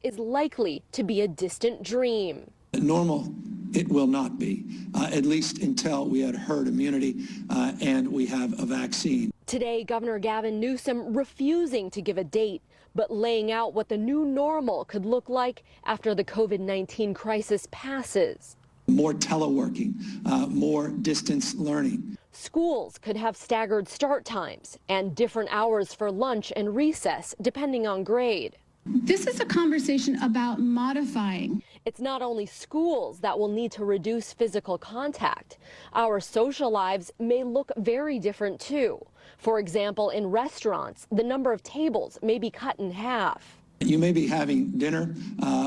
is likely to be a distant dream. Normal, it will not be, at least until we had herd immunity and we have a vaccine. Today, Governor Gavin Newsom refusing to give a date, but laying out what the new normal could look like after the COVID-19 crisis passes. More teleworking, more distance learning. Schools could have staggered start times and different hours for lunch and recess, depending on grade. This is a conversation about modifying. It's not only schools that will need to reduce physical contact. Our social lives may look very different too. For example, in restaurants, the number of tables may be cut in half. You may be having dinner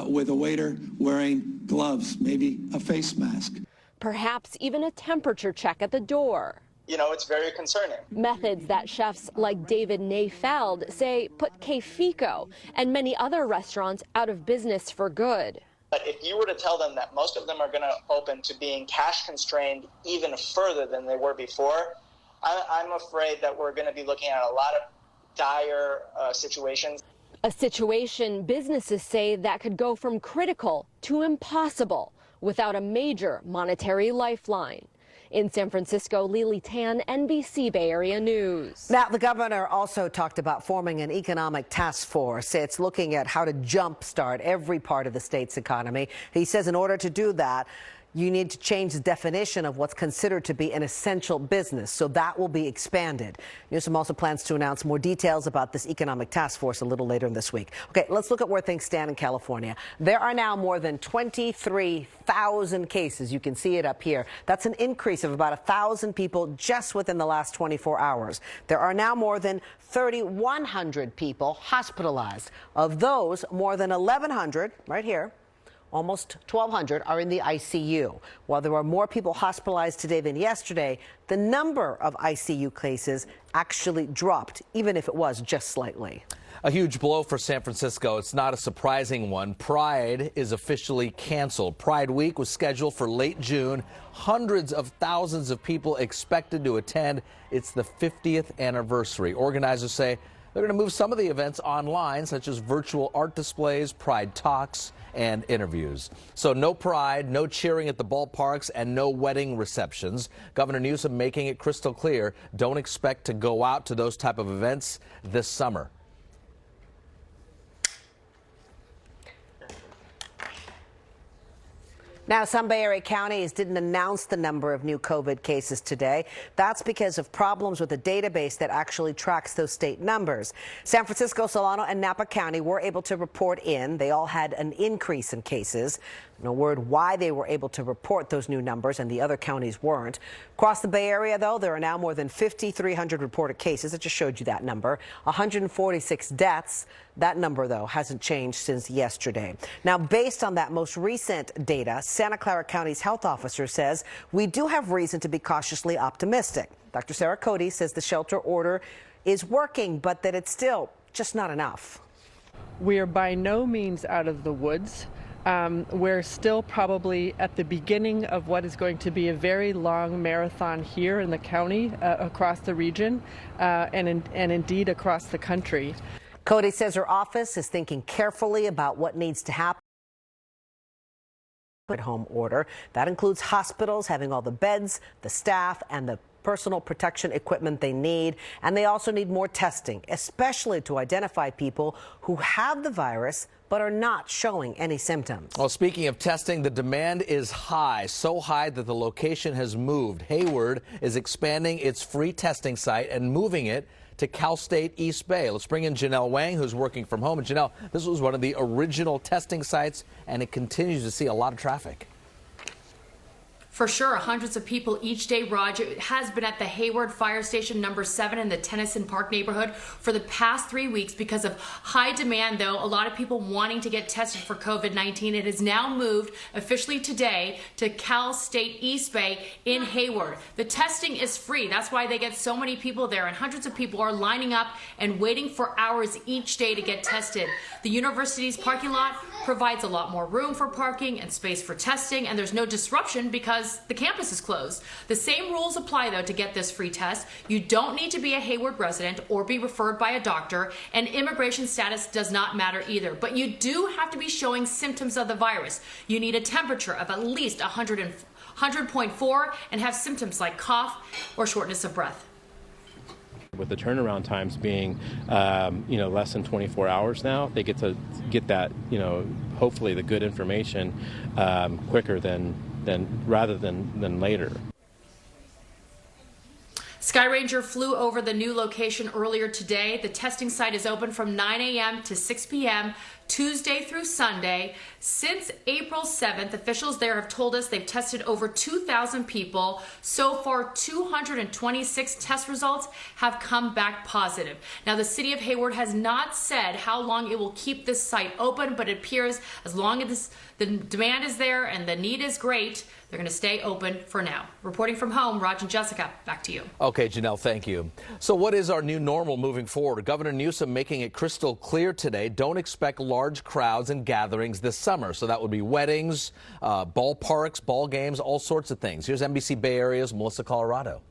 with a waiter wearing gloves, maybe a face mask. Perhaps even a temperature check at the door. You know, it's very concerning. Methods that chefs like David Nayfeld say put K-Fico and many other restaurants out of business for good. But if you were to tell them that most of them are going to open to being cash constrained even further than they were before, I'm afraid that we're going to be looking at a lot of dire situations. A situation businesses say that could go from critical to impossible without a major monetary lifeline. In San Francisco, Lily Tan, NBC Bay Area News. Now, the governor also talked about forming an economic task force. It's looking at how to jumpstart every part of the state's economy. He says in order to do that, you need to change the definition of what's considered to be an essential business, so that will be expanded. Newsom also plans to announce more details about this economic task force a little later in this week. Okay, let's look at where things stand in California. There are now more than 23,000 cases. You can see it up here. That's an increase of about 1,000 people just within the last 24 hours. There are now more than 3,100 people hospitalized. Of those, more than 1,100, right here, almost 1,200 are in the ICU. While there are more people hospitalized today than yesterday, the number of ICU cases actually dropped, even if it was just slightly. A huge blow for San Francisco. It's not a surprising one. Pride is officially canceled. Pride Week was scheduled for late June. Hundreds of thousands of people expected to attend. It's the 50th anniversary. Organizers say they're going to move some of the events online, such as virtual art displays, Pride talks, and interviews. So no pride, no cheering at the ballparks, and no wedding receptions. Governor Newsom making it crystal clear, don't expect to go out to those type of events this summer. Now, some Bay Area counties didn't announce the number of new COVID cases today. That's because of problems with the database that actually tracks those state numbers. San Francisco, Solano, and Napa County were able to report in. They all had an increase in cases. No word why they were able to report those new numbers and the other counties weren't. Across the Bay Area, though, there are now more than 5,300 reported cases. I just showed you that number. 146 deaths. That number, though, hasn't changed since yesterday. Now, based on that most recent data, Santa Clara County's health officer says we do have reason to be cautiously optimistic. Dr. Sarah Cody says the shelter order is working, but that it's still just not enough. We are by no means out of the woods. We're still probably at the beginning of what is going to be a very long marathon here in the county, across the region, and indeed across the country. Cody says her office is thinking carefully about what needs to happen. At home order. That includes hospitals having all the beds, the staff, and the personal protection equipment they need. And they also need more testing, especially to identify people who have the virus but are not showing any symptoms. Well, speaking of testing, the demand is high, so high that the location has moved. Hayward is expanding its free testing site and moving it to Cal State East Bay. Let's bring in Janelle Wang, who's working from home. And Janelle, this was one of the original testing sites, and it continues to see a lot of traffic. For sure, hundreds of people each day, Raj. It has been at the Hayward Fire Station number 7 in the Tennyson Park neighborhood for the past 3 weeks because of high demand, though. A lot of people wanting to get tested for COVID-19. It has now moved officially today to Cal State East Bay in Hayward. The testing is free. That's why they get so many people there, and hundreds of people are lining up and waiting for hours each day to get tested. The university's parking lot provides a lot more room for parking and space for testing, and there's no disruption because the campus is closed. The same rules apply, though, to get this free test. You don't need to be a Hayward resident or be referred by a doctor, and immigration status does not matter either. But you do have to be showing symptoms of the virus. You need a temperature of at least 100.4 and have symptoms like cough or shortness of breath. With the turnaround times being, less than 24 hours now, they get to get that, hopefully the good information quicker rather than later. Sky Ranger flew over the new location earlier today. The testing site is open from 9 a.m. to 6 p.m. Tuesday through Sunday. Since April 7th, officials there have told us they've tested over 2,000 people. So far, 226 test results have come back positive. Now, the city of Hayward has not said how long it will keep this site open, but it appears as long as the demand is there and the need is great, they're going to stay open for now. Reporting from home, Raj and Jessica, back to you. Okay, Janelle, thank you. So what is our new normal moving forward? Governor Newsom making it crystal clear today, don't expect large crowds and gatherings this summer. So that would be weddings, ballparks, ball games, all sorts of things. Here's NBC Bay Area's Melissa Colorado.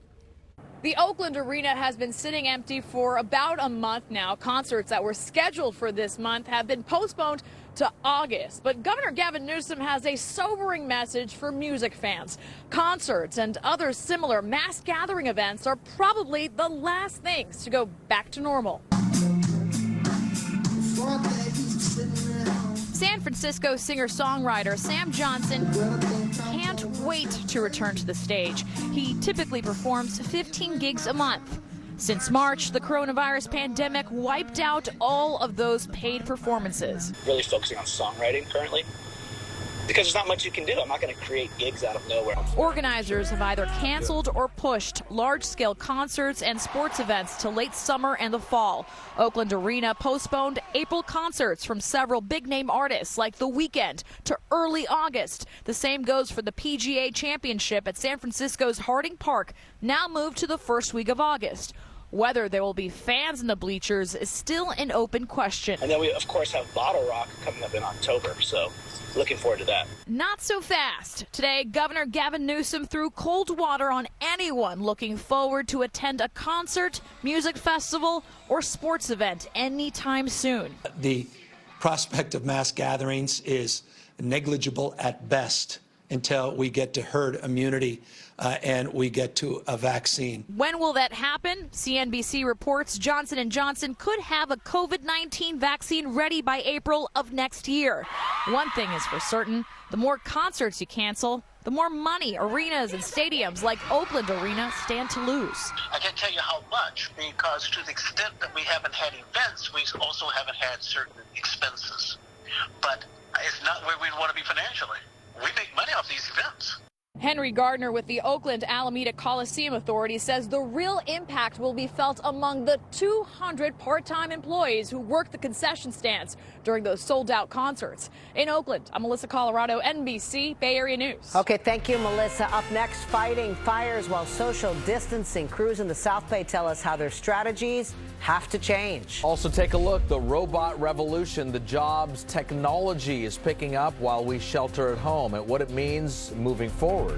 The Oakland Arena has been sitting empty for about a month now. Concerts that were scheduled for this month have been postponed to August. But Governor Gavin Newsom has a sobering message for music fans. Concerts and other similar mass gathering events are probably the last things to go back to normal. San Francisco singer-songwriter Sam Johnson can't wait to return to the stage. He typically performs 15 gigs a month. Since March, the coronavirus pandemic wiped out all of those paid performances. Really focusing on songwriting currently, because there's not much you can do. I'm not going to create gigs out of nowhere. Organizers have either canceled or pushed large-scale concerts and sports events to late summer and the fall. Oakland Arena postponed April concerts from several big-name artists like The Weeknd to early August. The same goes for the PGA Championship at San Francisco's Harding Park, now moved to the first week of August. Whether there will be fans in the bleachers is still an open question. And then we, of course, have Bottle Rock coming up in October, so looking forward to that. Not so fast. Today, Governor Gavin Newsom threw cold water on anyone looking forward to attend a concert, music festival, or sports event anytime soon. The prospect of mass gatherings is negligible at best until we get to herd immunity and we get to a vaccine. When will that happen? CNBC reports Johnson & Johnson could have a COVID-19 vaccine ready by April of next year. One thing is for certain, the more concerts you cancel, the more money arenas and stadiums like Oakland Arena stand to lose. I can't tell you how much, because to the extent that we haven't had events, we also haven't had certain expenses. But it's not where we want to be financially. We make money off these events. Henry Gardner with the Oakland Alameda Coliseum Authority says the real impact will be felt among the 200 part-time employees who work the concession stands during those sold-out concerts. In Oakland, I'm Melissa Colorado, NBC Bay Area News. Okay, thank you, Melissa. Up next, fighting fires while social distancing. Crews in the South Bay tell us how their strategies have to change. Also, take a look. The robot revolution, the jobs technology is picking up while we shelter at home, and what it means moving forward.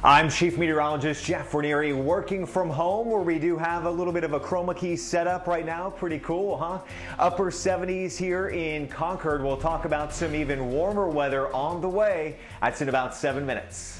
I'm Chief Meteorologist Jeff Ranieri, working from home, where we do have a little bit of a chroma key setup right now. Pretty cool, huh? Upper 70s here in Concord. We'll talk about some even warmer weather on the way. That's in about 7 minutes.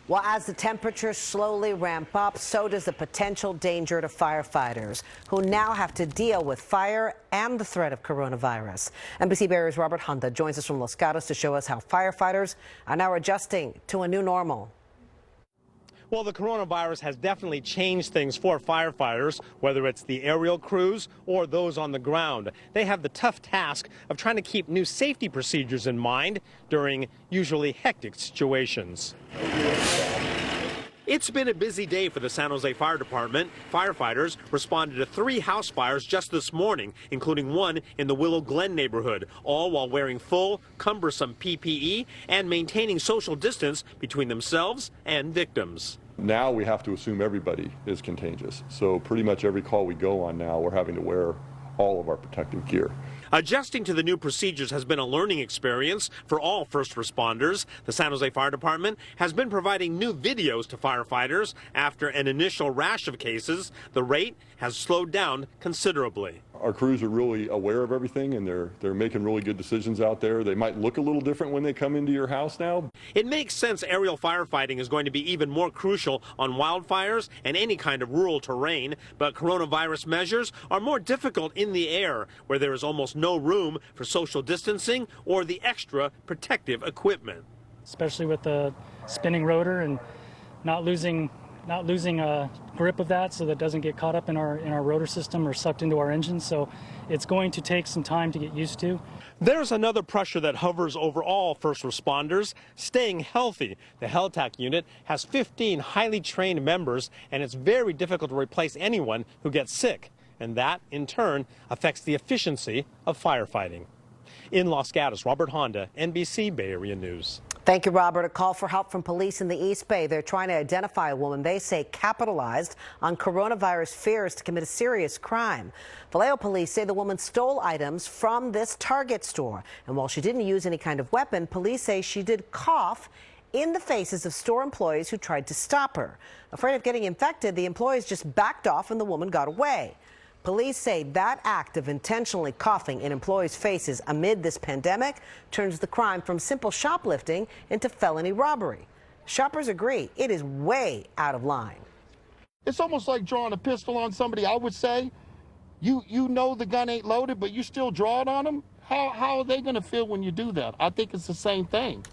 Well, as the temperatures slowly ramp up, so does the potential danger to firefighters, who now have to deal with fire and the threat of coronavirus. NBC Bay Area's Robert Honda joins us from Los Gatos to show us how firefighters are now adjusting to a new normal. Well, the coronavirus has definitely changed things for firefighters, whether it's the aerial crews or those on the ground. They have the tough task of trying to keep new safety procedures in mind during usually hectic situations. It's been a busy day for the San Jose Fire Department. Firefighters responded to 3 house fires just this morning, including one in the Willow Glen neighborhood, all while wearing full, cumbersome PPE and maintaining social distance between themselves and victims. Now we have to assume everybody is contagious. So pretty much every call we go on now, we're having to wear all of our protective gear. Adjusting to the new procedures has been a learning experience for all first responders. The San Jose Fire Department has been providing new videos to firefighters. After an initial rash of cases, the rate has slowed down considerably. Our crews are really aware of everything, and they're making really good decisions out there. They might look a little different when they come into your house now. It makes sense aerial firefighting is going to be even more crucial on wildfires and any kind of rural terrain, but coronavirus measures are more difficult in the air, where there is almost no room for social distancing or the extra protective equipment. Especially with the spinning rotor and not losing a grip of that, so that it doesn't get caught up in our rotor system or sucked into our engine. So it's going to take some time to get used to. There's another pressure that hovers over all first responders: staying healthy. The HealthTech unit has 15 highly trained members, and it's very difficult to replace anyone who gets sick. And that, in turn, affects the efficiency of firefighting. In Los Gatos, Robert Honda, NBC Bay Area News. Thank you, Robert. A call for help from police in the East Bay. They're trying to identify a woman they say capitalized on coronavirus fears to commit a serious crime. Vallejo police say the woman stole items from this Target store. And while she didn't use any kind of weapon, police say she did cough in the faces of store employees who tried to stop her. Afraid of getting infected, the employees just backed off and the woman got away. Police say that act of intentionally coughing in employees' faces amid this pandemic turns the crime from simple shoplifting into felony robbery. Shoppers agree it is way out of line. It's almost like drawing a pistol on somebody. I would say, you know the gun ain't loaded, but you still draw it on them. How are they going to feel when you do that? I think it's the same thing.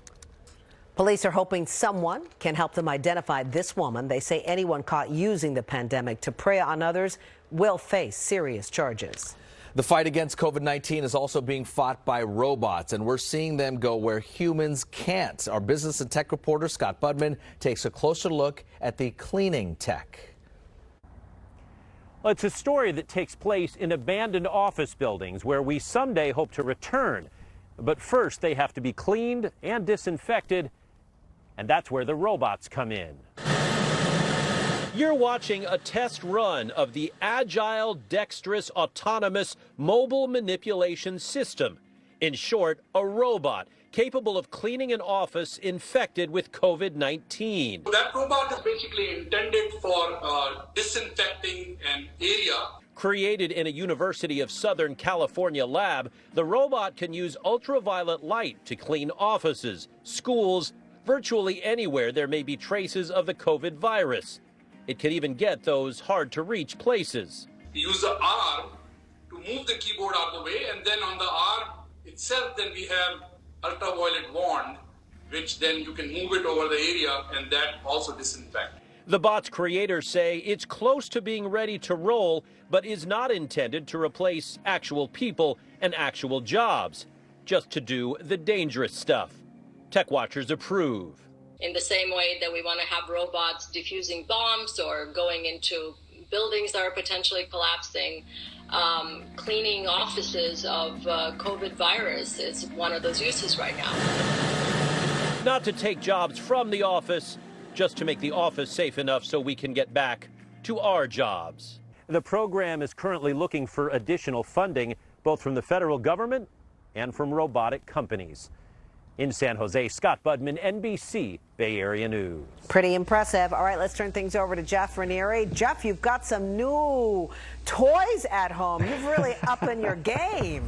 Police are hoping someone can help them identify this woman. They say anyone caught using the pandemic to prey on others will face serious charges. The fight against COVID-19 is also being fought by robots, and we're seeing them go where humans can't. Our business and tech reporter Scott Budman takes a closer look at the cleaning tech. Well, it's a story that takes place in abandoned office buildings where we someday hope to return. But first, they have to be cleaned and disinfected, and that's where the robots come in. You're watching a test run of the agile, dexterous, autonomous mobile manipulation system. In short, a robot capable of cleaning an office infected with COVID-19. That robot is basically intended for disinfecting an area. Created in a University of Southern California lab, the robot can use ultraviolet light to clean offices, schools, virtually anywhere there may be traces of the COVID virus. It can even get those hard-to-reach places. You use the arm to move the keyboard out of the way, and then on the arm itself, then we have ultraviolet wand, which then you can move it over the area, and that also disinfects. The bot's creators say it's close to being ready to roll, but is not intended to replace actual people and actual jobs, just to do the dangerous stuff. Tech watchers approve. In the same way that we want to have robots diffusing bombs or going into buildings that are potentially collapsing, cleaning offices of COVID virus is one of those uses right now. Not to take jobs from the office, just to make the office safe enough so we can get back to our jobs. The program is currently looking for additional funding, both from the federal government and from robotic companies. In San Jose, Scott Budman, NBC Bay Area News. Pretty impressive. All right, let's turn things over to Jeff Ranieri. Jeff, you've got some new toys at home. You've really upping your game.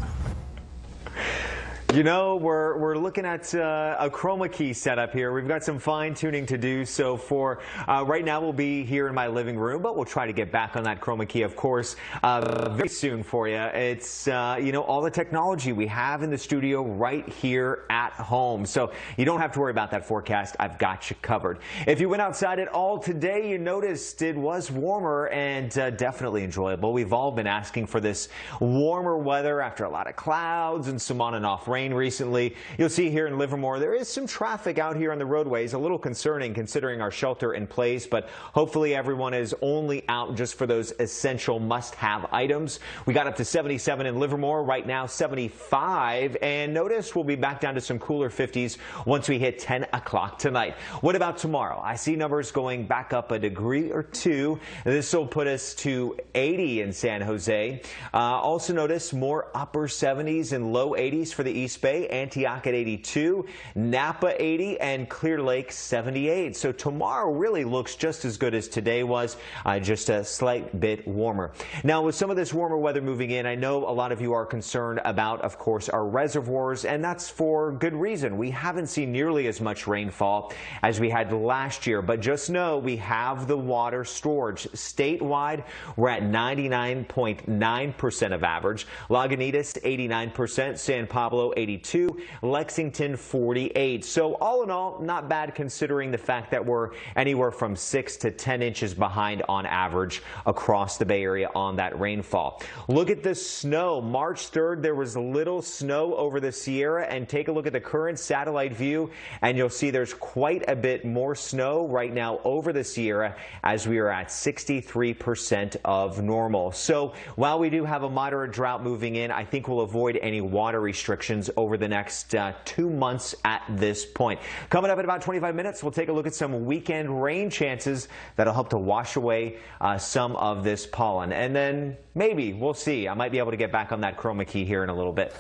You know, we're looking at a chroma key setup here. We've got some fine tuning to do. So for right now, we'll be here in my living room, but we'll try to get back on that chroma key, of course, very soon for you. It's, you know, all the technology we have in the studio right here at home. So you don't have to worry about that forecast. I've got you covered. If you went outside at all today, you noticed it was warmer and definitely enjoyable. We've all been asking for this warmer weather after a lot of clouds and some on and off rain recently. You'll see here in Livermore there is some traffic out here on the roadways, a little concerning considering our shelter in place, but hopefully everyone is only out just for those essential must-have items. We got up to 77 in Livermore, right now 75, and notice we'll be back down to some cooler 50s once we hit 10 o'clock tonight. What about tomorrow? I see numbers going back up a degree or two. This will put us to 80 in San Jose. Also notice more upper 70s and low 80s for the East Bay, Antioch at 82, Napa 80, and Clear Lake 78. So tomorrow really looks just as good as today was, just a slight bit warmer. Now with some of this warmer weather moving in, I know a lot of you are concerned about, of course, our reservoirs, and that's for good reason. We haven't seen nearly as much rainfall as we had last year, but just know we have the water storage. Statewide, we're at 99.9% of average. Lagunitas 89%, San Pablo 82, Lexington 48. So all in all, not bad considering the fact that we're anywhere from 6 to 10 inches behind on average across the Bay Area on that rainfall. Look at the snow. March 3rd, there was little snow over the Sierra, and take a look at the current satellite view and you'll see there's quite a bit more snow right now over the Sierra as we are at 63% of normal. So while we do have a moderate drought moving in, I think we'll avoid any water restrictions over the next 2 months at this point. Coming up in about 25 minutes, we'll take a look at some weekend rain chances that'll help to wash away some of this pollen. And then maybe, we'll see, I might be able to get back on that chroma key here in a little bit.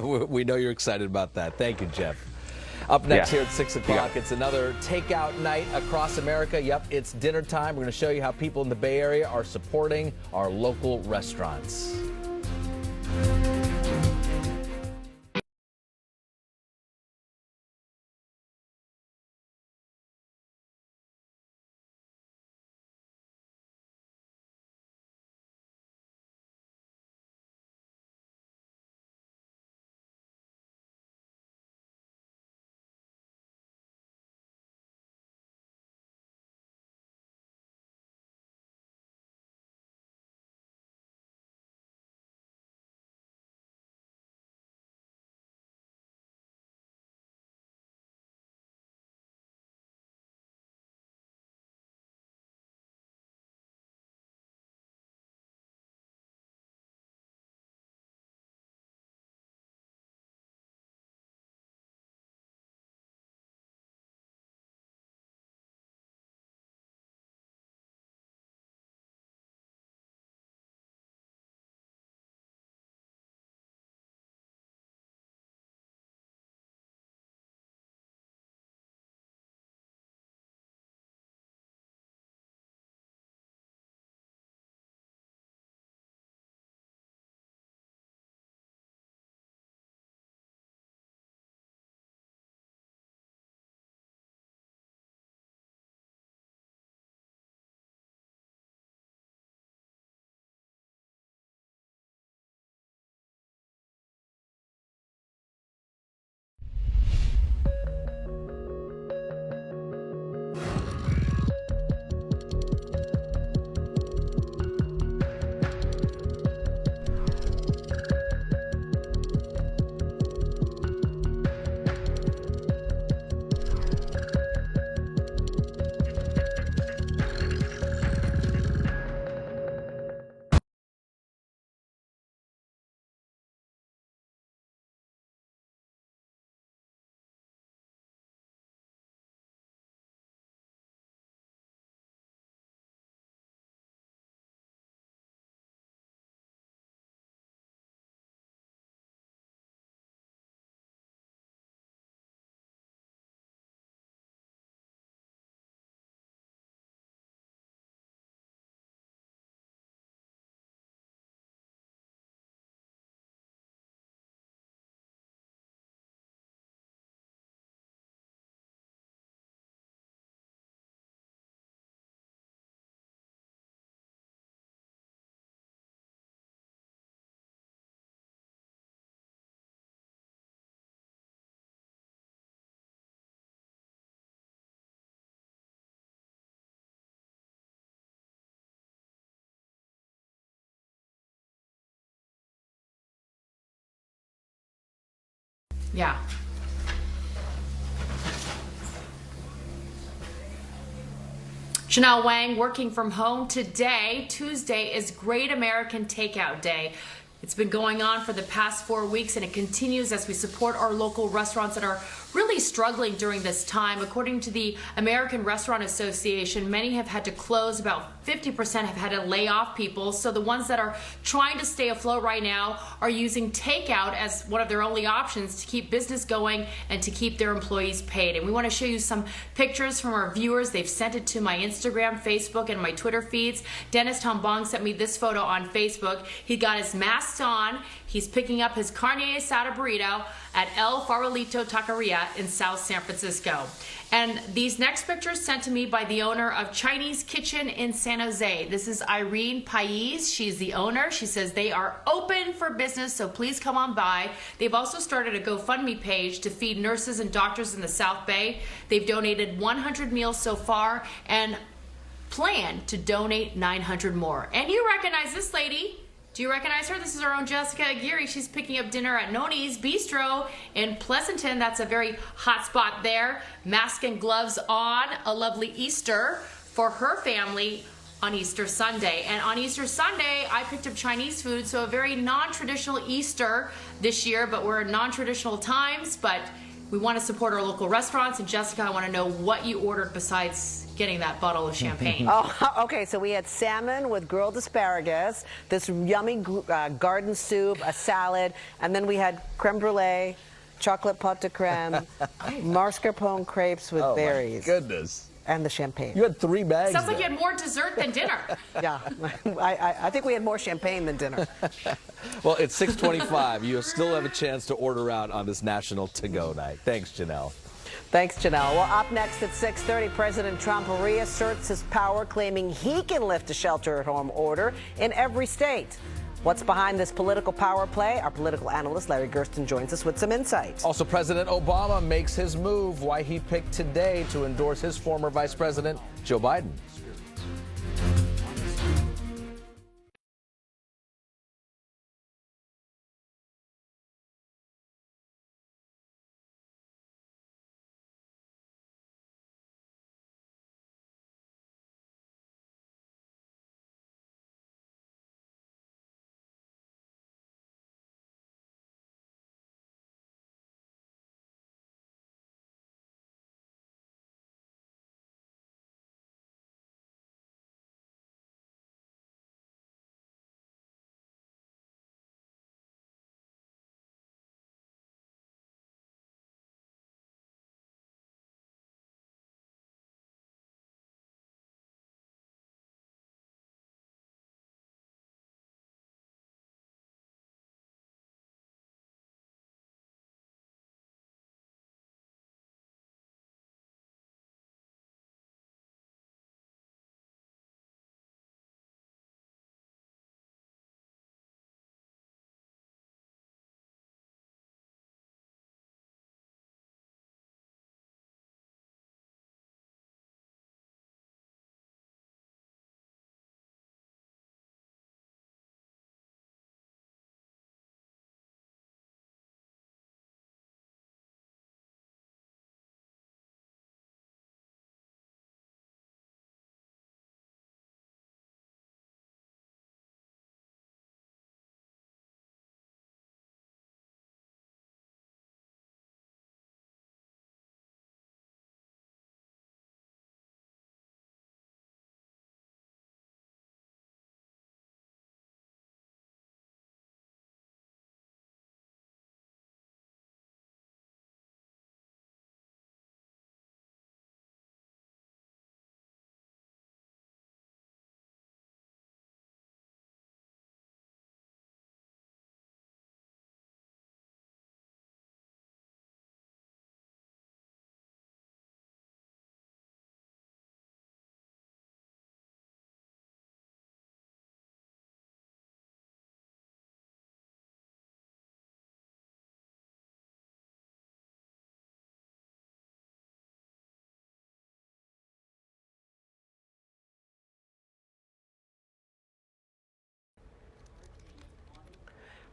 We know you're excited about that. Thank you, Jeff. Up next here at 6 o'clock, it's another takeout night across America. Yep, it's dinner time. We're going to show you how people in the Bay Area are supporting our local restaurants. Yeah. Janelle Wang working from home today. Tuesday is Great American Takeout Day. It's been going on for the past 4 weeks, and it continues as we support our local restaurants that are really struggling during this time. According to the American Restaurant Association, many have had to close. About 50% have had to lay off people. So the ones that are trying to stay afloat right now are using takeout as one of their only options to keep business going and to keep their employees paid. And we want to show you some pictures from our viewers. They've sent it to my Instagram, Facebook, and my Twitter feeds. Dennis Tombong sent me this photo on Facebook. He got his mask on. He's picking up his carne asada burrito at El Farolito Taqueria in South San Francisco. And these next pictures sent to me by the owner of Chinese Kitchen in San Jose. This is Irene Pais. She's the owner. She says they are open for business, so please come on by. They've also started a GoFundMe page to feed nurses and doctors in the South Bay. They've donated 100 meals so far and plan to donate 900 more. And you recognize this lady. Do you recognize her? This is our own Jessica Aguirre. She's picking up dinner at Noni's Bistro in Pleasanton. That's a very hot spot there. Mask and gloves on. A lovely Easter for her family on Easter Sunday. And on Easter Sunday, I picked up Chinese food, so a very non-traditional Easter this year, but we're in non-traditional times, but we want to support our local restaurants. And Jessica, I want to know what you ordered besides getting that bottle of champagne. Oh, okay, so we had salmon with grilled asparagus, this yummy garden soup, a salad, and then we had creme brulee, chocolate pâte de creme, mascarpone crepes with berries. My goodness. And the champagne. You had 3 bags. Sounds like you had more dessert than dinner. Yeah, I think we had more champagne than dinner. Well, it's 6:25. You still have a chance to order out on this National To-Go Night. Thanks, Janelle. Thanks, Janelle. Well, up next at 6:30, President Trump reasserts his power, claiming he can lift a shelter-at-home order in every state. What's behind this political power play? Our political analyst, Larry Gersten, joins us with some insight. Also, President Obama makes his move, why he picked today to endorse his former Vice President, Joe Biden.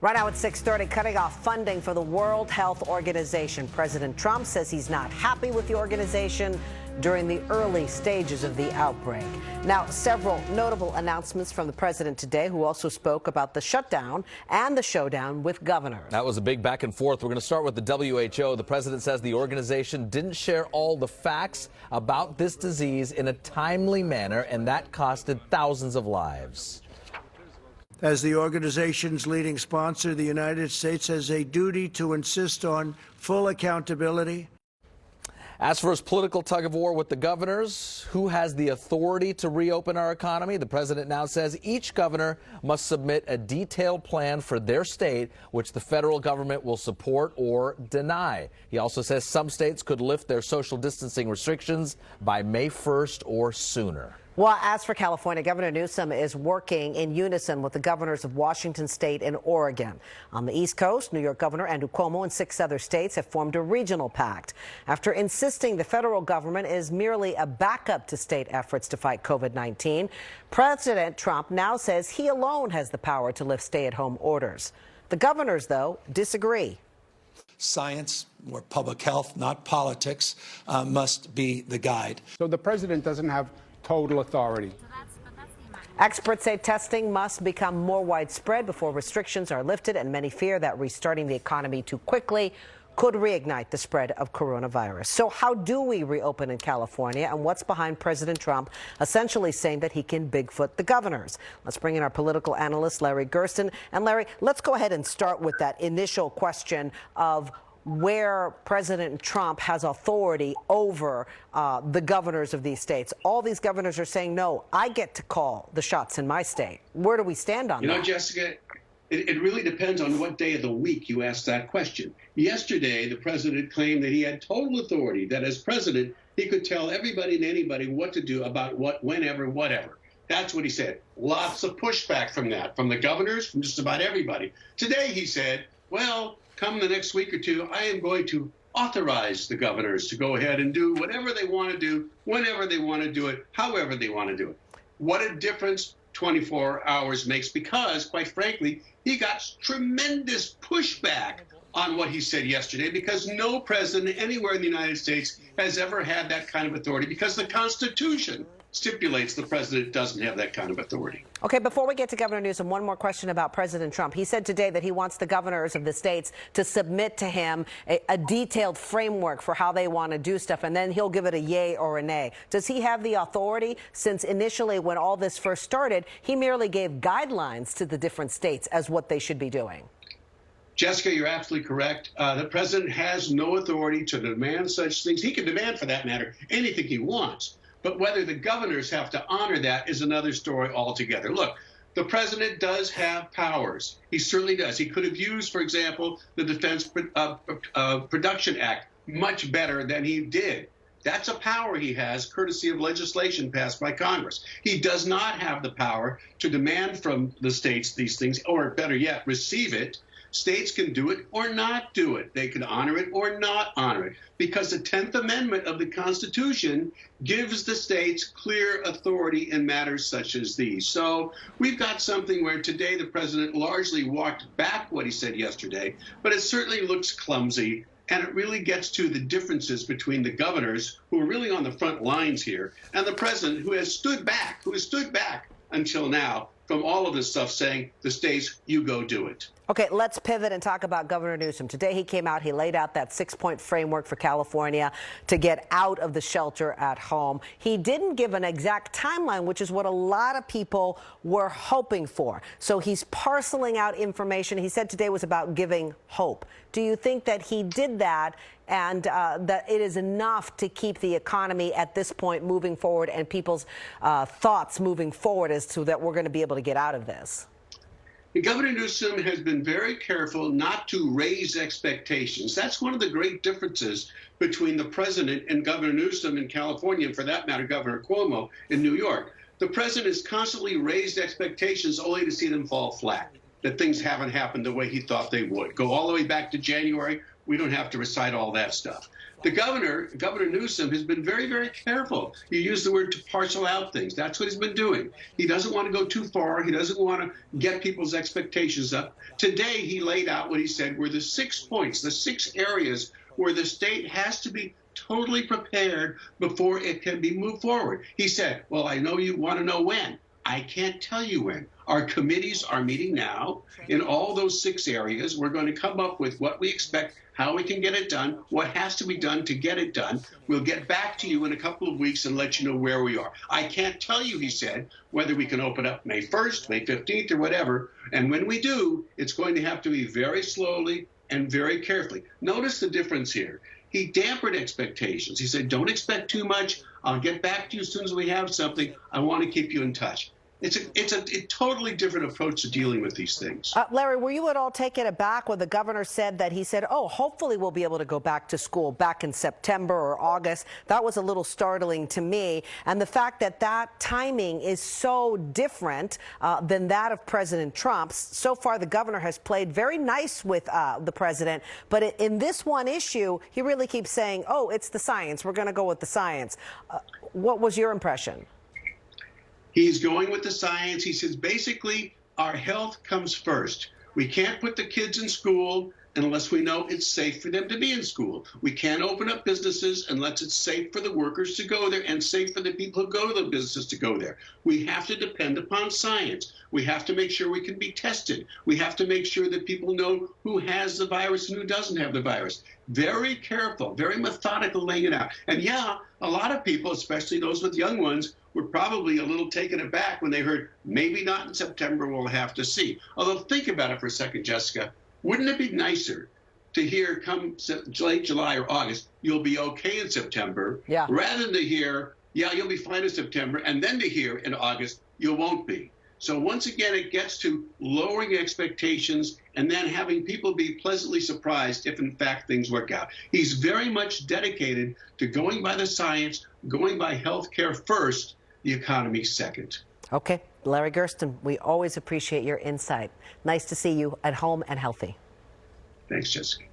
Right now at 6:30, cutting off funding for the World Health Organization. President Trump says he's not happy with the organization during the early stages of the outbreak. Now, several notable announcements from the president today, who also spoke about the shutdown and the showdown with governors. That was a big back and forth. We're going to start with the WHO. The president says the organization didn't share all the facts about this disease in a timely manner, and that costed thousands of lives. As the organization's leading sponsor, the United States has a duty to insist on full accountability. As for his political tug-of-war with the governors, who has the authority to reopen our economy, the president now says each governor must submit a detailed plan for their state, which the federal government will support or deny. He also says some states could lift their social distancing restrictions by May 1st or sooner. Well, as for California, Governor Newsom is working in unison with the governors of Washington State and Oregon. On the East Coast, New York Governor Andrew Cuomo and 6 other states have formed a regional pact after insisting the federal government is merely a backup to state efforts to fight COVID-19. President Trump now says he alone has the power to lift stay-at-home orders. The governors, though, disagree. Science or public health, not politics, must be the guide. So the president doesn't have total authority. Experts say testing must become more widespread before restrictions are lifted, and many fear that restarting the economy too quickly could reignite the spread of coronavirus. So how do we reopen in California, and what's behind President Trump essentially saying that he can Bigfoot the governors? Let's bring in our political analyst, Larry Gersten. And Larry, let's go ahead and start with that initial question of where President Trump has authority over the governors of these states. All these governors are saying, no, I get to call the shots in my state. Where do we stand on that? You know, Jessica, it really depends on what day of the week you ask that question. Yesterday, the president claimed that he had total authority, that as president, he could tell everybody and anybody what to do about what, whenever, whatever. That's what he said. Lots of pushback from that, from the governors, from just about everybody. Today, he said, well, come the next week or two, I am going to authorize the governors to go ahead and do whatever they want to do, whenever they want to do it, however they want to do it. What a difference 24 hours makes, because, quite frankly, he got tremendous pushback on what he said yesterday, because no president anywhere in the United States has ever had that kind of authority, because the Constitution stipulates the president doesn't have that kind of authority. Okay, before we get to Governor Newsom, one more question about President Trump. He said today that he wants the governors of the states to submit to him a detailed framework for how they want to do stuff, and then he'll give it a yay or a nay. Does he have the authority, since initially when all this first started, he merely gave guidelines to the different states as what they should be doing? Jessica, you're absolutely correct. The president has no authority to demand such things. He can demand, for that matter, anything he wants. But whether the governors have to honor that is another story altogether. Look, the president does have powers. He certainly does. He could have used, for example, the Defense Production Act much better than he did. That's a power he has, courtesy of legislation passed by Congress. He does not have the power to demand from the states these things, or better yet, receive it. States can do it or not do it. They can honor it or not honor it, because the 10th Amendment of the Constitution gives the states clear authority in matters such as these. So we've got something where today the president largely walked back what he said yesterday, but it certainly looks clumsy, and it really gets to the differences between the governors, who are really on the front lines here, and the president, who has stood back until now from all of this stuff, saying, the states, you go do it. Okay, let's pivot and talk about Governor Newsom. Today he came out, he laid out that 6-point framework for California to get out of the shelter at home. He didn't give an exact timeline, which is what a lot of people were hoping for. So he's parceling out information. He said today was about giving hope. Do you think that he did that, and that it is enough to keep the economy at this point moving forward, and people's thoughts moving forward as to that we're going to be able to get out of this? Governor Newsom has been very careful not to raise expectations. That's one of the great differences between the president and Governor Newsom in California, and for that matter, Governor Cuomo in New York. The president has constantly raised expectations only to see them fall flat, that things haven't happened the way he thought they would. Go all the way back to January, we don't have to recite all that stuff. The Governor Newsom, has been very, very careful. You use the word to parcel out things. That's what he's been doing. He doesn't want to go too far. He doesn't want to get people's expectations up. Today, he laid out what he said were the 6 points, the 6 areas where the state has to be totally prepared before it can be moved forward. He said, well, I know you want to know when. I can't tell you when. Our committees are meeting now in all those 6 areas. We're going to come up with what we expect, how we can get it done, what has to be done to get it done. We'll get back to you in a couple of weeks and let you know where we are. I can't tell you, he said, whether we can open up May 1st, May 15th, or whatever. And when we do, it's going to have to be very slowly and very carefully. Notice the difference here. He dampened expectations. He said, don't expect too much. I'll get back to you as soon as we have something. I want to keep you in touch. It's a totally different approach to dealing with these things. Larry, were you at all taken aback when the governor said that he said, oh, hopefully we'll be able to go back to school back in September or August? That was a little startling to me. And the fact that that timing is so different than that of President Trump's. So far, the governor has played very nice with the president. But in this one issue, he really keeps saying, oh, it's the science. We're going to go with the science. What was your impression? He's going with the science. He says, basically, our health comes first. We can't put the kids in school unless we know it's safe for them to be in school. We can't open up businesses unless it's safe for the workers to go there and safe for the people who go to the business to go there. We have to depend upon science. We have to make sure we can be tested. We have to make sure that people know who has the virus and who doesn't have the virus. Very careful, very methodical laying it out. And yeah, a lot of people, especially those with young ones, were probably a little taken aback when they heard maybe not in September, we'll have to see. Although think about it for a second, Jessica. Wouldn't it be nicer to hear come late July or August, you'll be okay in September, rather than to hear, yeah, you'll be fine in September, and then to hear in August, you won't be. So once again, it gets to lowering expectations and then having people be pleasantly surprised if, in fact, things work out. He's very much dedicated to going by the science, going by health care first, the economy second. Okay. Larry Gersten, we always appreciate your insight. Nice to see you at home and healthy. Thanks, Jessica.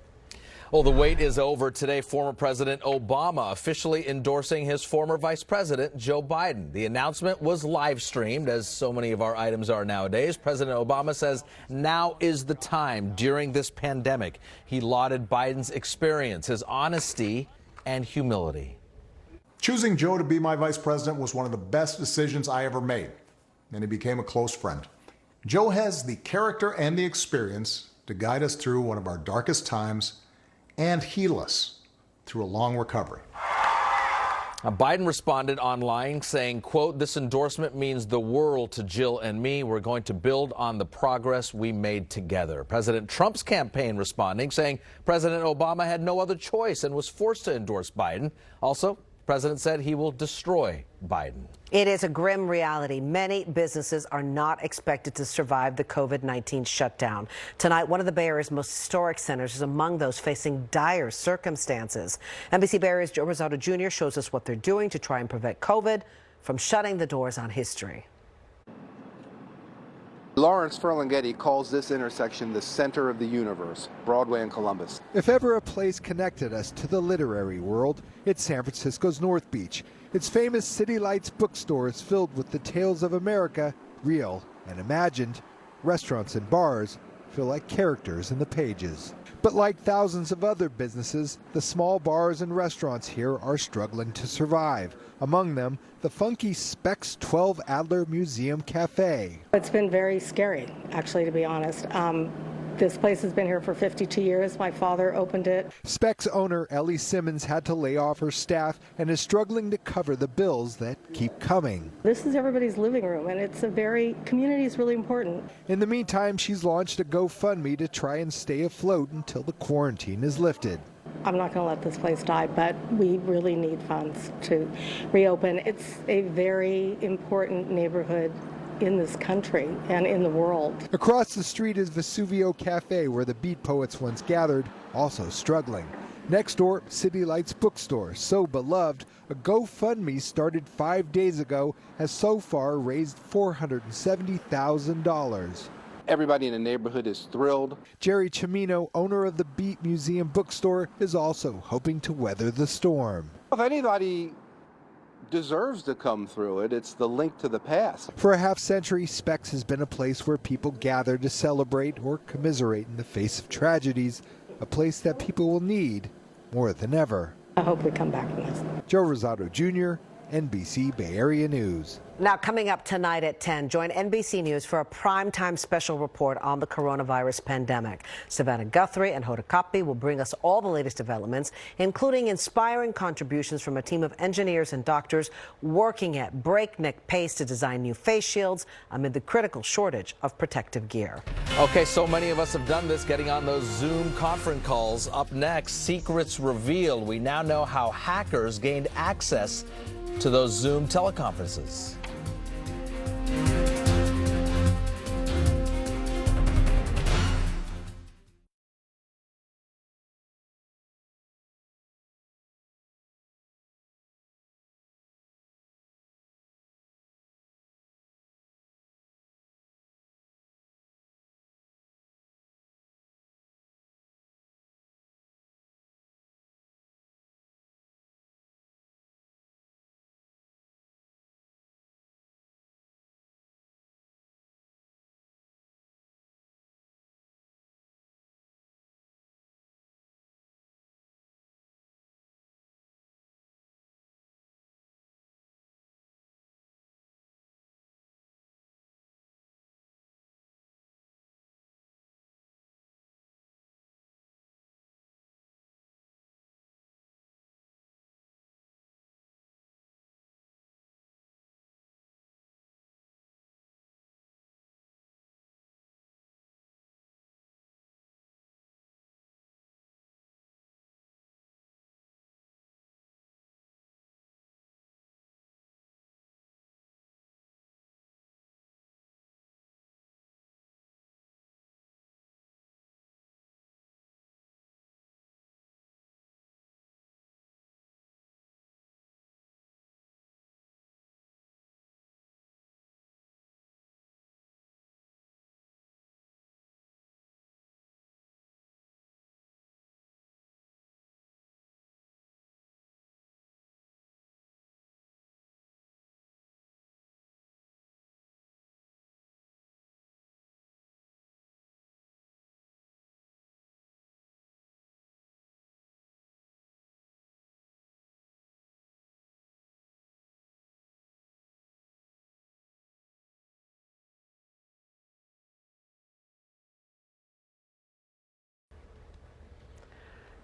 Well, the wait is over. Today, former President Obama officially endorsing his former Vice President, Joe Biden. The announcement was live streamed, as so many of our items are nowadays. President Obama says now is the time during this pandemic. He lauded Biden's experience, his honesty, and humility. Choosing Joe to be my vice president was one of the best decisions I ever made, and he became a close friend. Joe has the character and the experience to guide us through one of our darkest times and heal us through a long recovery. Biden responded online saying, quote, this endorsement means the world to Jill and me. We're going to build on the progress we made together. President Trump's campaign responding, saying President Obama had no other choice and was forced to endorse Biden. Also, the president said he will destroy Biden. It is a grim reality. Many businesses are not expected to survive the COVID-19 shutdown. Tonight, one of the Bay Area's most historic centers is among those facing dire circumstances. NBC Bay Area's Joe Rosado Jr. shows us what they're doing to try and prevent COVID from shutting the doors on history. Lawrence Ferlinghetti calls this intersection the center of the universe, Broadway and Columbus. If ever a place connected us to the literary world, it's San Francisco's North Beach. Its famous City Lights bookstore is filled with the tales of America, real and imagined. Restaurants and bars feel like characters in the pages. But like thousands of other businesses, the small bars and restaurants here are struggling to survive. Among them, the funky Specs 12 Adler Museum Cafe. It's been very scary, actually, to be honest. This place has been here for 52 years. My father opened it. Specs owner Ellie Simmons had to lay off her staff and is struggling to cover the bills that keep coming. This is everybody's living room, and it's community is really important. In the meantime, she's launched a GoFundMe to try and stay afloat until the quarantine is lifted. I'm not going to let this place die, but we really need funds to reopen. It's a very important neighborhood in this country and in the world. Across the street is Vesuvio Cafe, where the Beat Poets once gathered, also struggling. Next door, City Lights bookstore, so beloved, a GoFundMe started 5 days ago has so far raised $470,000. Everybody in the neighborhood is thrilled. Jerry Cimino, owner of the Beat Museum bookstore, is also hoping to weather the storm. If anybody deserves to come through it, it's the link to the past. For a half-century, Specs has been a place where people gather to celebrate or commiserate in the face of tragedies, a place that people will need more than ever. I hope we come back from this. Joe Rosado Jr., NBC Bay Area News. Now, coming up tonight at 10, join NBC News for a primetime special report on the coronavirus pandemic. Savannah Guthrie and Hoda Kotb will bring us all the latest developments, including inspiring contributions from a team of engineers and doctors working at breakneck pace to design new face shields amid the critical shortage of protective gear. Okay, so many of us have done this, getting on those Zoom conference calls. Up next, secrets revealed. We now know how hackers gained access to those Zoom teleconferences.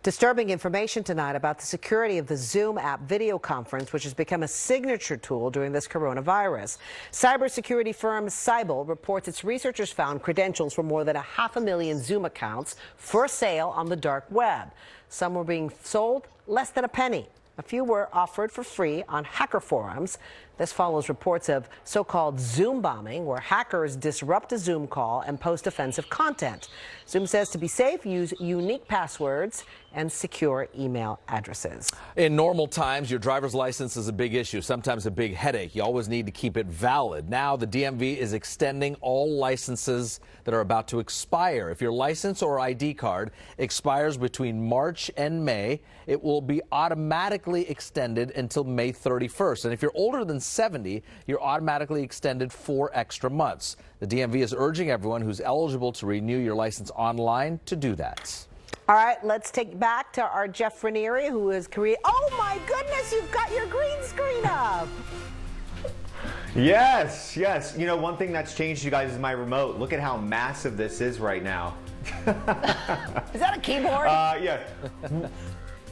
Disturbing information tonight about the security of the Zoom app video conference, which has become a signature tool during this coronavirus. Cybersecurity firm Cybel reports its researchers found credentials for more than 500,000 Zoom accounts for sale on the dark web. Some were being sold less than a penny. A few were offered for free on hacker forums. This follows reports of so-called Zoom bombing, where hackers disrupt a Zoom call and post offensive content. Zoom says to be safe, use unique passwords and secure email addresses. In normal times, your driver's license is a big issue, sometimes a big headache. You always need to keep it valid. Now, the DMV is extending all licenses that are about to expire. If your license or ID card expires between March and May, it will be automatically extended until May 31st. And if you're older than 70, you're automatically extended 4 extra months. The DMV is urging everyone who's eligible to renew your license online to do that. All right, let's take it back to our Jeff Ranieri, who is creating. Oh my goodness, you've got your green screen up. Yes, yes. You know, one thing that's changed, you guys, is my remote. Look at how massive this is right now. Is that a keyboard? Yeah.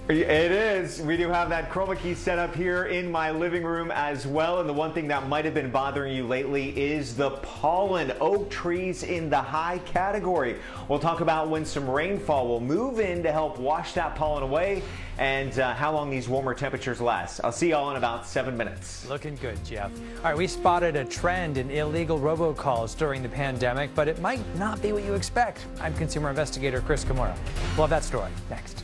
It is. We do have that chroma key set up here in my living room as well. And the one thing that might have been bothering you lately is the pollen. Oak trees in the high category. We'll talk about when some rainfall will move in to help wash that pollen away and how long these warmer temperatures last. I'll see y'all in about 7 minutes. Looking good, Jeff. All right, we spotted a trend in illegal robocalls during the pandemic, but it might not be what you expect. I'm consumer investigator Chris Kimura. We'll have that story next.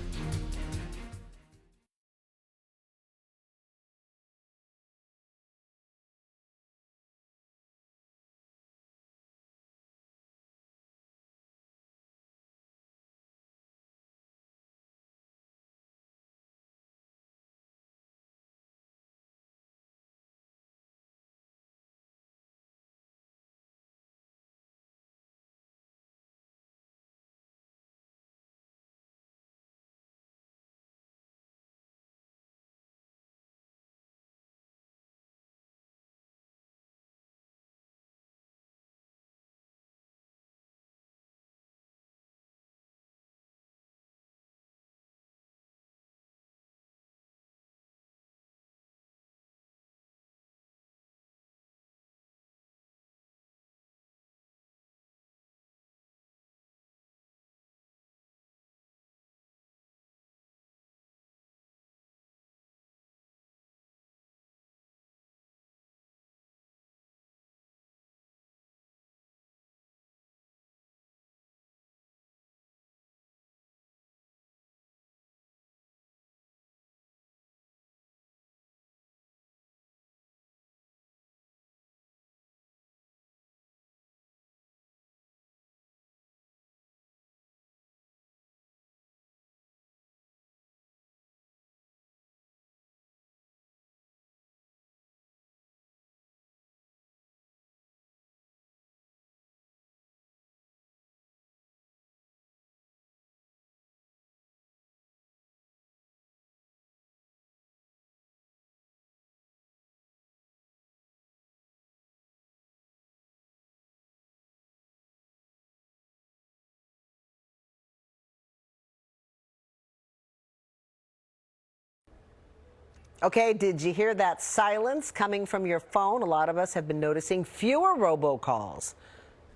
Okay, did you hear that silence coming from your phone? A lot of us have been noticing fewer robocalls.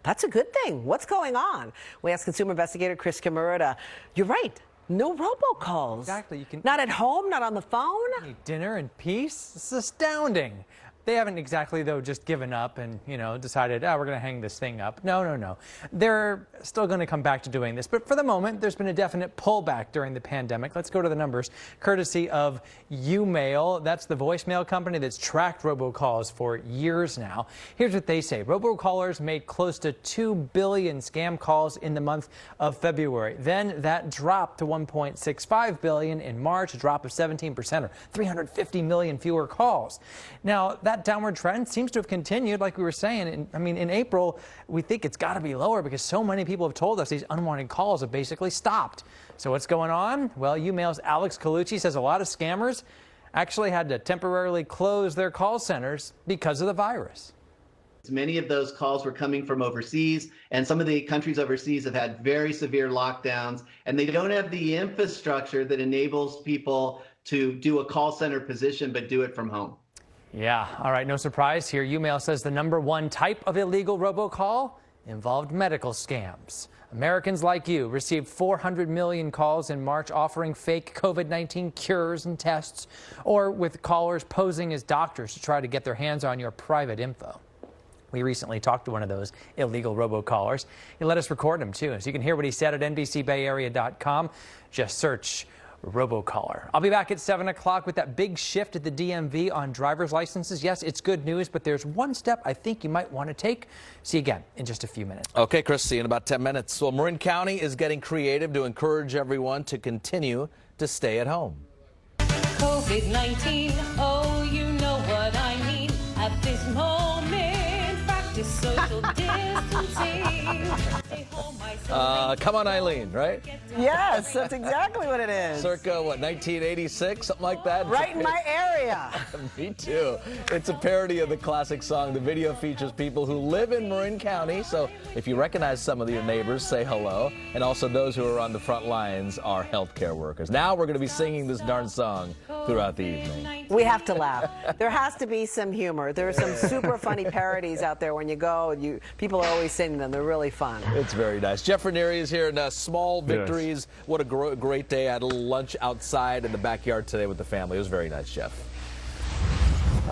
That's a good thing. What's going on? We asked consumer investigator Chris Kimura. You're right. No robocalls. Exactly. You can not at home, not on the phone. Eat dinner in peace. It's astounding. They haven't exactly, though, just given up and, decided, we're going to hang this thing up. No. They're still going to come back to doing this. But for the moment, there's been a definite pullback during the pandemic. Let's go to the numbers, courtesy of YouMail. That's the voicemail company that's tracked robocalls for years now. Here's what they say. Robocallers made close to 2 billion scam calls in the month of February. Then that dropped to 1.65 billion in March, a drop of 17%, or 350 million fewer calls. Now, that downward trend seems to have continued, like we were saying. In April, we think it's got to be lower because so many people have told us these unwanted calls have basically stopped. So what's going on? Well, YouMail's Alex Colucci says a lot of scammers actually had to temporarily close their call centers because of the virus. Many of those calls were coming from overseas, and some of the countries overseas have had very severe lockdowns, and they don't have the infrastructure that enables people to do a call center position but do it from home. Yeah, all right, no surprise here. YouMail says the #1 type of illegal robocall involved medical scams. Americans like you received 400 million calls in March offering fake COVID-19 cures and tests, or with callers posing as doctors to try to get their hands on your private info. We recently talked to one of those illegal robocallers. He let us record him, too, so you can hear what he said at NBCBayArea.com. Just search robocaller. I'll be back at 7 o'clock with that big shift at the DMV on driver's licenses. Yes, it's good news, but there's one step I think you might want to take. See you again in just a few minutes. Okay, Chris, see you in about 10 minutes. Well, Marin County is getting creative to encourage everyone to continue to stay at home. COVID-19, oh, you know what I mean. At this moment, practice social distancing. Stay home, Come on, Eileen, right? Yes, that's exactly what it is. Circa, 1986, something like that? Right in my area. Me too. It's a parody of the classic song. The video features people who live in Marin County, so if you recognize some of your neighbors, say hello. And also those who are on the front lines are healthcare workers. Now we're going to be singing this darn song throughout the evening. We have to laugh. There has to be some humor. There are some super funny parodies out there when you go. People are always singing them. They're really fun. It's very nice. Jeff Ranieri is here in Small Victories. Yes. What a great day. I had a little lunch outside in the backyard today with the family. It was very nice, Jeff.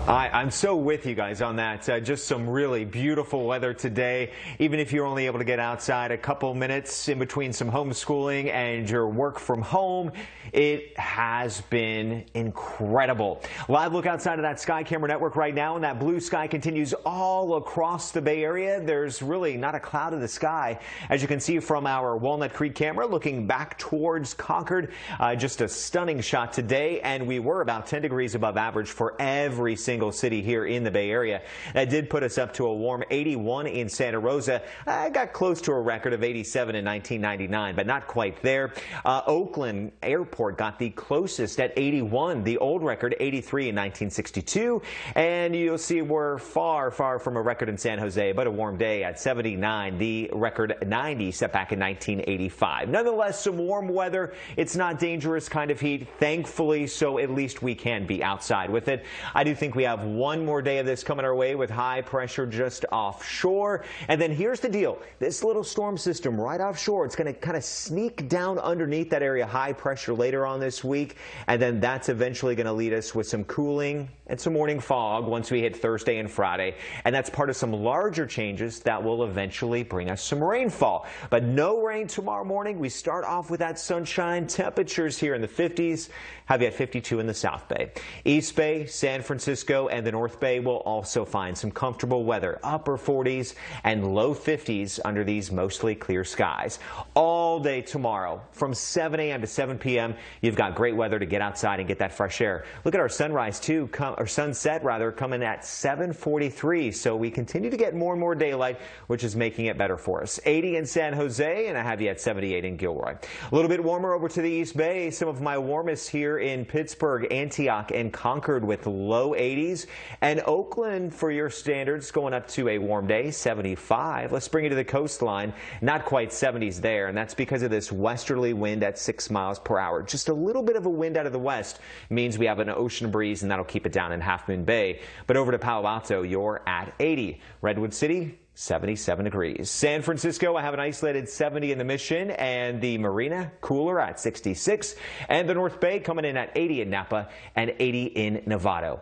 I'm so with you guys on that. Just some really beautiful weather today. Even if you're only able to get outside a couple minutes in between some homeschooling and your work from home, it has been incredible. Live look outside of that Sky Camera network right now, and that blue sky continues all across the Bay Area. There's really not a cloud in the sky, as you can see from our Walnut Creek camera looking back towards Concord. Just a stunning shot today, and we were about 10 degrees above average for every single city here in the Bay Area. That did put us up to a warm 81 in Santa Rosa. I got close to a record of 87 in 1999, but not quite there. Oakland Airport got the closest at 81, the old record 83 in 1962. And you'll see we're far from a record in San Jose, but a warm day at 79, the record 90 set back in 1985. Nonetheless, some warm weather. It's not dangerous kind of heat, thankfully, so at least we can be outside with it. I do think we have one more day of this coming our way with high pressure just offshore. And then here's the deal. This little storm system right offshore, it's going to kind of sneak down underneath that area, high pressure later on this week. And then that's eventually going to lead us with some cooling and some morning fog once we hit Thursday and Friday. And that's part of some larger changes that will eventually bring us some rainfall. But no rain tomorrow morning. We start off with that sunshine. Temperatures here in the 50s. Have you at 52 in the South Bay. East Bay, San Francisco, and the North Bay will also find some comfortable weather. Upper 40s and low 50s under these mostly clear skies. All day tomorrow from 7 a.m. to 7 p.m. You've got great weather to get outside and get that fresh air. Look at our sunrise too, or sunset rather, coming at 7:43. So we continue to get more and more daylight, which is making it better for us. 80 in San Jose, and I have you at 78 in Gilroy. A little bit warmer over to the East Bay. Some of my warmest here in Pittsburgh, Antioch, and Concord with low 80s. 80s. And Oakland, for your standards, going up to a warm day, 75. Let's bring you to the coastline. Not quite 70s there, and that's because of this westerly wind at 6 miles per hour. Just a little bit of a wind out of the west means we have an ocean breeze, and that'll keep it down in Half Moon Bay. But over to Palo Alto, you're at 80. Redwood City, 77 degrees. San Francisco, I have an isolated 70 in the Mission, and the Marina cooler at 66, and the North Bay coming in at 80 in Napa and 80 in Novato.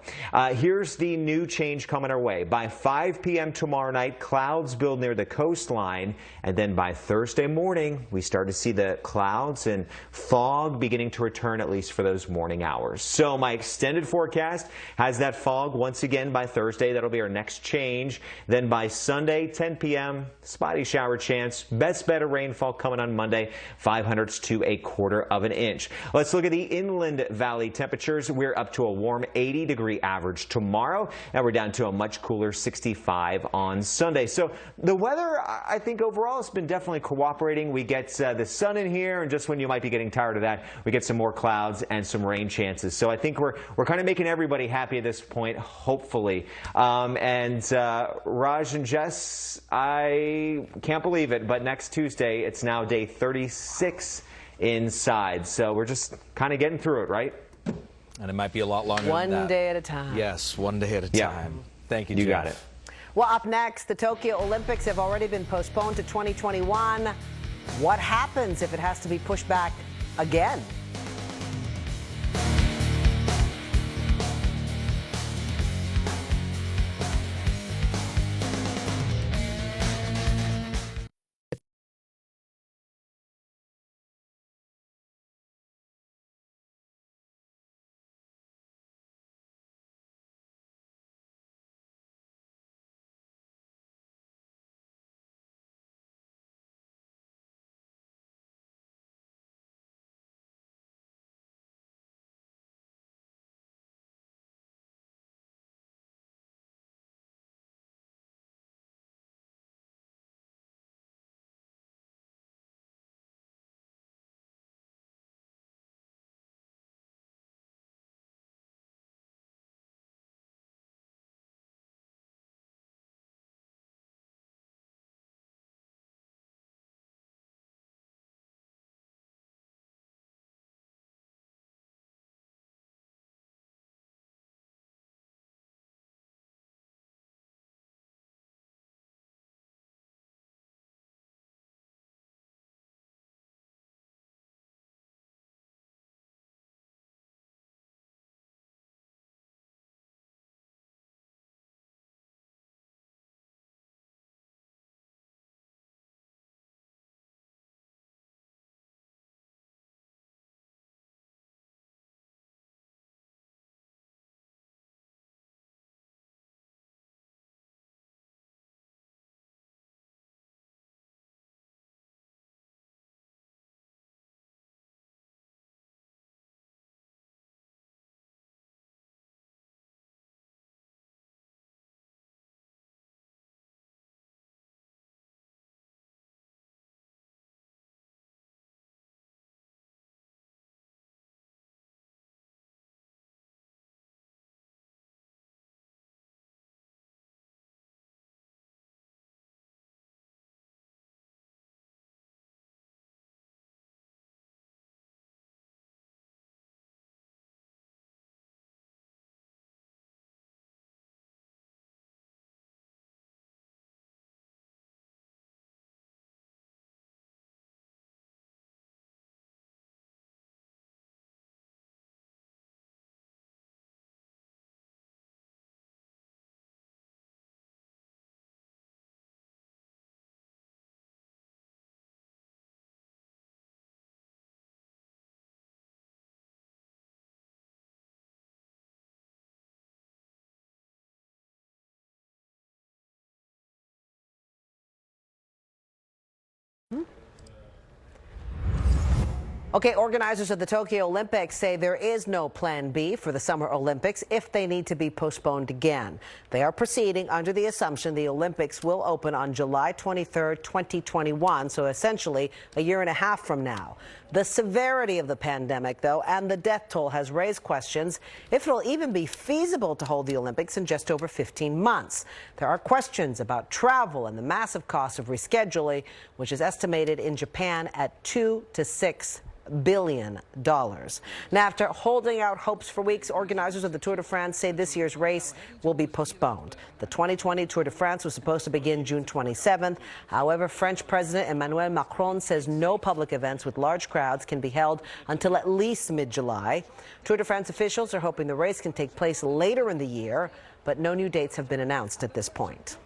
Here's the new change coming our way. By 5 p.m. tomorrow night, clouds build near the coastline, and then by Thursday morning, we start to see the clouds and fog beginning to return, at least for those morning hours. So my extended forecast has that fog once again by Thursday. That'll be our next change. Then by Sunday, 10 p.m., spotty shower chance. Best bet of rainfall coming on Monday, 500ths to a quarter of an inch. Let's look at the inland valley temperatures. We're up to a warm 80-degree average tomorrow, and we're down to a much cooler 65 on Sunday. So the weather, I think overall, has been definitely cooperating. We get the sun in here, and just when you might be getting tired of that, we get some more clouds and some rain chances. So I think we're kind of making everybody happy at this point, hopefully. Raj and Jess, I can't believe it, but next Tuesday, it's now day 36 inside. So we're just kind of getting through it, right? And it might be a lot longer than that. One day at a time. Yes, one day at a time. Thank you, You Jeff. got it. Well, up next, the Tokyo Olympics have already been postponed to 2021. What happens if it has to be pushed back again? Okay, organizers of the Tokyo Olympics say there is no plan B for the Summer Olympics if they need to be postponed again. They are proceeding under the assumption the Olympics will open on July 23rd, 2021, so essentially a year and a half from now. The severity of the pandemic, though, and the death toll has raised questions if it'll even be feasible to hold the Olympics in just over 15 months. There are questions about travel and the massive cost of rescheduling, which is estimated in Japan at $2 to $6 billion. Now, after holding out hopes for weeks, organizers of the Tour de France say this year's race will be postponed. The 2020 Tour de France was supposed to begin June 27th. However, French President Emmanuel Macron says no public events with large crowds can be held until at least mid-July. Tour de France officials are hoping the race can take place later in the year, but no new dates have been announced at this point.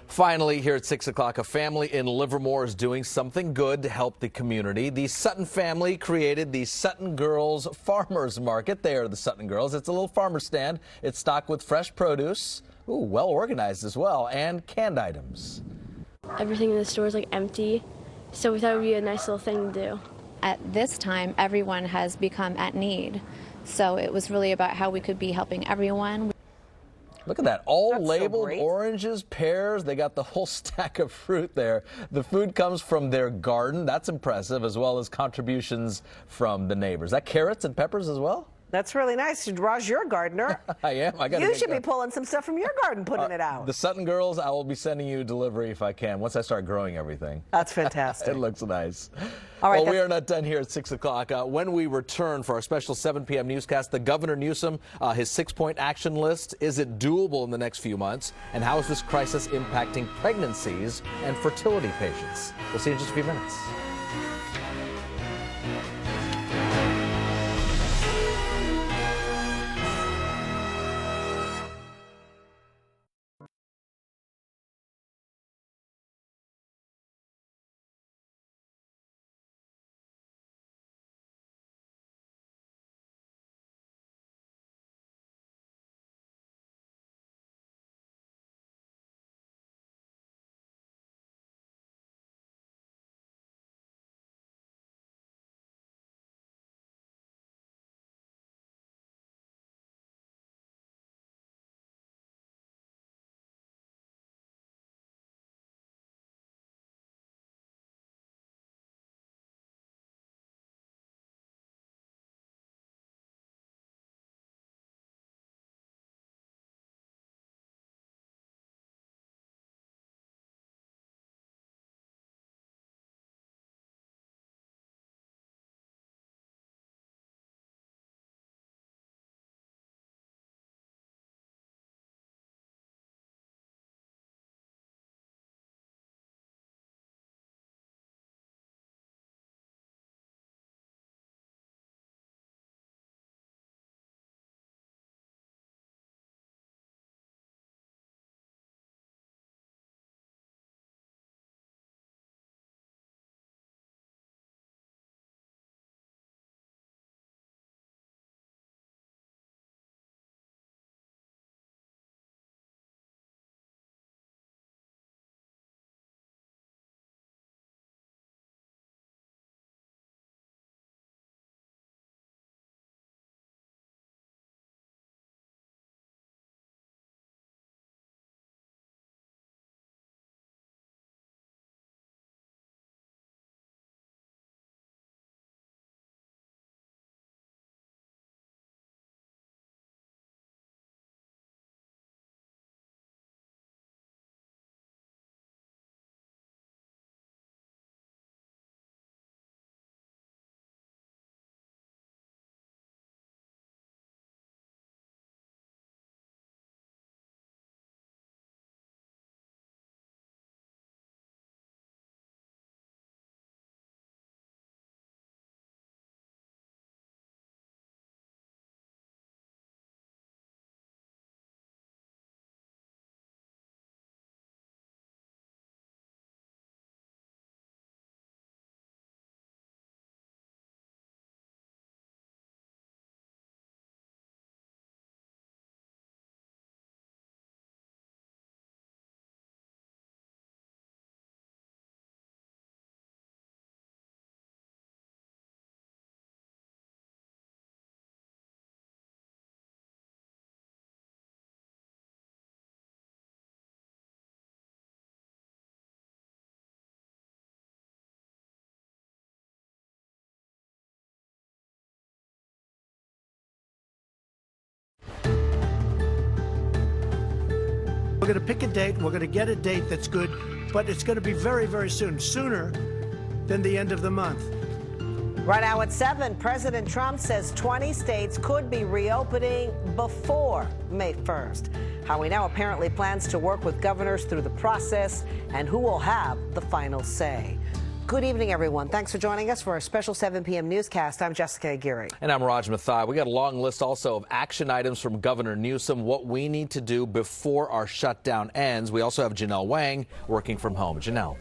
Finally, here at 6 o'clock, a family in Livermore is doing something good to help the community. The Sutton family created the Sutton Girls Farmers Market. They are the Sutton Girls. It's a little farmer stand. It's stocked with fresh produce, well organized as well, and canned items. Everything in the store is empty, so we thought it would be a nice little thing to do. At this time, everyone has become at need, so it was really about how we could be helping everyone. Look at that, all That's labeled so oranges, pears. They got the whole stack of fruit there. The food comes from their garden. That's impressive, as well as contributions from the neighbors. That carrots and peppers as well? That's really nice. Raj, you're a gardener. I am. You should be pulling some stuff from your garden, putting it out. The Sutton Girls, I will be sending you delivery if I can, once I start growing everything. That's fantastic. It looks nice. All right, well, we are not done here at 6 o'clock. When we return for our special 7 p.m. newscast, the Governor Newsom, his 6-point action list, is it doable in the next few months? And how is this crisis impacting pregnancies and fertility patients? We'll see you in just a few minutes. We're going to pick a date. We're going to get a date that's good, but it's going to be very, very soon, sooner than the end of the month. Right now at 7, President Trump says 20 states could be reopening before May 1st. How we now apparently plans to work with governors through the process and who will have the final say. Good evening, everyone. Thanks for joining us for our special 7 p.m. newscast. I'm Jessica Aguirre. And I'm Raj Mathai. We got a long list also of action items from Governor Newsom, what we need to do before our shutdown ends. We also have Janelle Wang working from home. Janelle.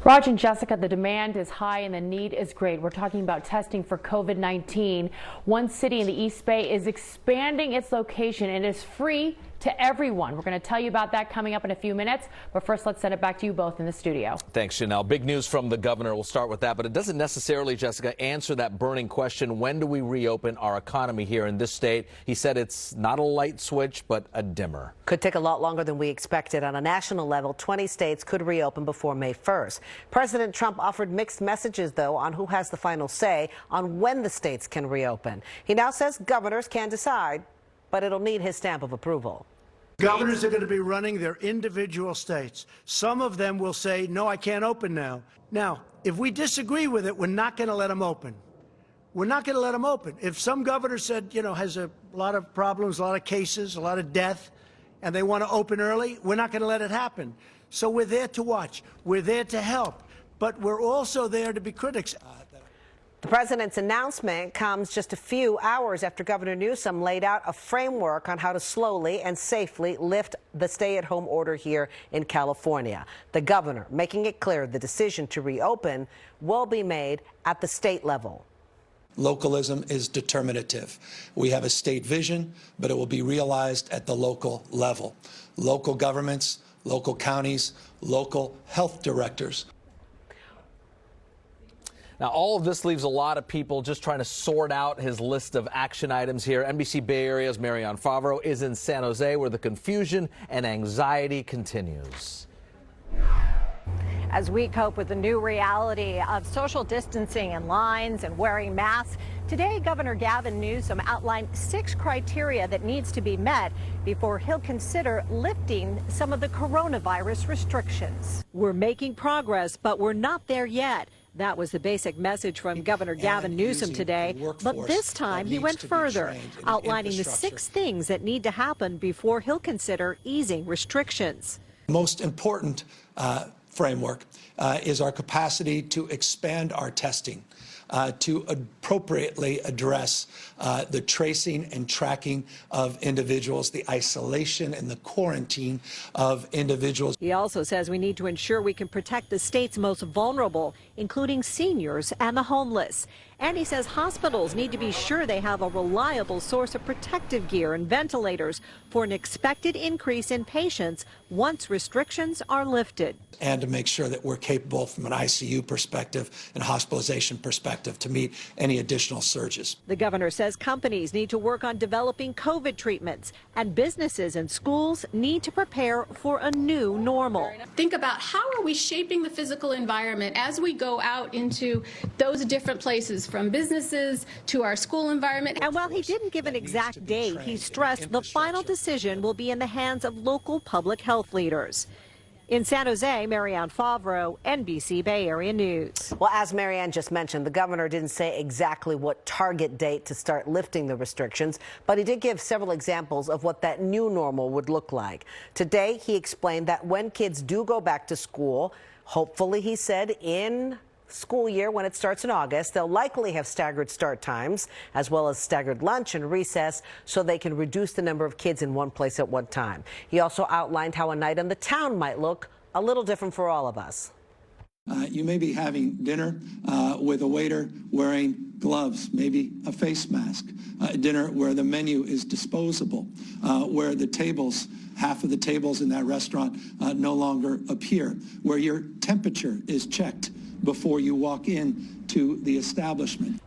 Raj and Jessica, the demand is high and the need is great. We're talking about testing for COVID-19. One city in the East Bay is expanding its location and is free to everyone. We're going to tell you about that coming up in a few minutes. But first, let's send it back to you both in the studio. Thanks, Janelle. Big news from the governor. We'll start with that. But it doesn't necessarily, Jessica, answer that burning question. When do we reopen our economy here in this state? He said it's not a light switch, but a dimmer. Could take a lot longer than we expected. On a national level, 20 states could reopen before May 1st. President Trump offered mixed messages, though, on who has the final say on when the states can reopen. He now says governors can decide, but it'll need his stamp of approval. Governors are going to be running their individual states. Some of them will say, no, I can't open now. Now, if we disagree with it, we're not going to let them open. We're not going to let them open. If some governor said, has a lot of problems, a lot of cases, a lot of death, and they want to open early, we're not going to let it happen. So we're there to watch. We're there to help. But we're also there to be critics. The president's announcement comes just a few hours after Governor Newsom laid out a framework on how to slowly and safely lift the stay-at-home order here in California. The governor making it clear the decision to reopen will be made at the state level. Localism is determinative. We have a state vision, but it will be realized at the local level. Local governments, local counties, local health directors. Now, all of this leaves a lot of people just trying to sort out his list of action items here. NBC Bay Area's Marianne Favreau is in San Jose, where the confusion and anxiety continues. As we cope with the new reality of social distancing and lines and wearing masks, today Governor Gavin Newsom outlined 6 criteria that needs to be met before he'll consider lifting some of the coronavirus restrictions. We're making progress, but we're not there yet. That was the basic message from Governor Gavin Newsom today. But this time he went further, outlining the 6 things that need to happen before he'll consider easing restrictions. Most important framework is our capacity to expand our testing, to appropriately address the tracing and tracking of individuals, the isolation and the quarantine of individuals. He also says we need to ensure we can protect the state's most vulnerable, including seniors and the homeless. And he says hospitals need to be sure they have a reliable source of protective gear and ventilators for an expected increase in patients once restrictions are lifted. And to make sure that we're capable from an ICU perspective and hospitalization perspective to meet any additional surges. The governor says companies need to work on developing COVID treatments, and businesses and schools need to prepare for a new normal. Think about how are we shaping the physical environment as we go out into those different places, from businesses to our school environment. And while he didn't give an exact date, he stressed the final decision will be in the hands of local public health leaders. In San Jose, Marianne Favreau, NBC Bay Area News. Well, as Marianne just mentioned, the governor didn't say exactly what target date to start lifting the restrictions, but he did give several examples of what that new normal would look like. Today, he explained that when kids do go back to school, hopefully, he said, in school year when it starts in August, they'll likely have staggered start times as well as staggered lunch and recess so they can reduce the number of kids in one place at one time. He also outlined how a night in the town might look a little different for all of us. You may be having dinner with a waiter wearing gloves, maybe a face mask, dinner where the menu is disposable, where the tables, half of the tables in that restaurant no longer appear, where your temperature is checked before you walk in to the establishment.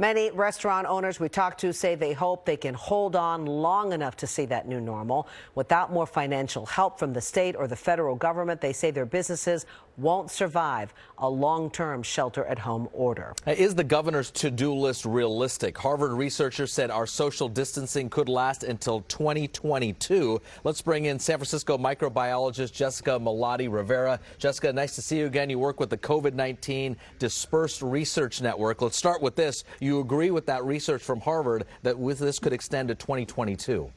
Many restaurant owners we talked to say they hope they can hold on long enough to see that new normal. Without more financial help from the state or the federal government, they say their businesses won't survive a long-term shelter-at-home order. Is the governor's to-do list realistic? Harvard researchers said our social distancing could last until 2022. Let's bring in San Francisco microbiologist Jessica Malati Rivera. Jessica, nice to see you again. You work with the COVID-19 Dispersed Research Network. Let's start with this. You agree with that research from Harvard that this could extend to 2022?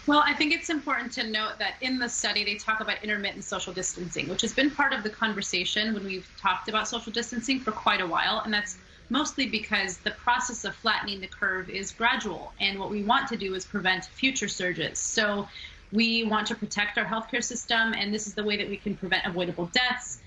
Well, I think it's important to note that in the study, they talk about intermittent social distancing, which has been part of the conversation when we've talked about social distancing for quite a while. And that's mostly because the process of flattening the curve is gradual. And what we want to do is prevent future surges. So we want to protect our healthcare system, and this is the way that we can prevent avoidable deaths.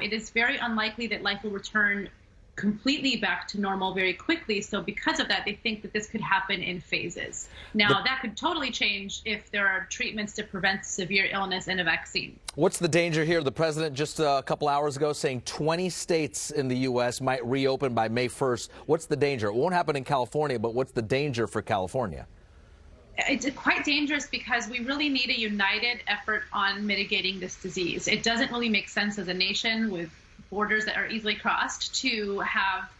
It is very unlikely that life will return completely back to normal very quickly. So because of that, they think that this could happen in phases. Now, that could totally change if there are treatments to prevent severe illness and a vaccine. What's the danger here? The president just a couple hours ago saying 20 states in the U.S. might reopen by May 1st. What's the danger? It won't happen in California, but what's the danger for California? It's quite dangerous because we really need a united effort on mitigating this disease. It doesn't really make sense as a nation with borders that are easily crossed to have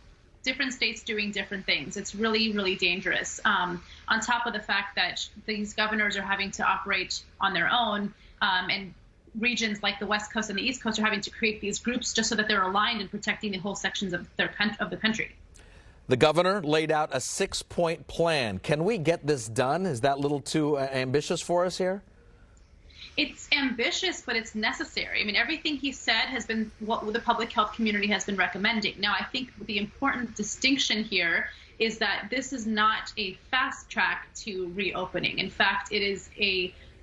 different states doing different things. It's really, really dangerous. On top of the fact that these governors are having to operate on their own, and regions like the West Coast and the East Coast are having to create these groups just so that they're aligned in protecting the whole sections of the country. The governor laid out a 6-point plan. Can we get this done? Is that a little too ambitious for us here? It's ambitious, but it's necessary. I mean, everything he said has been what the public health community has been recommending. Now, I think the important distinction here is that this is not a fast track to reopening. In fact, it is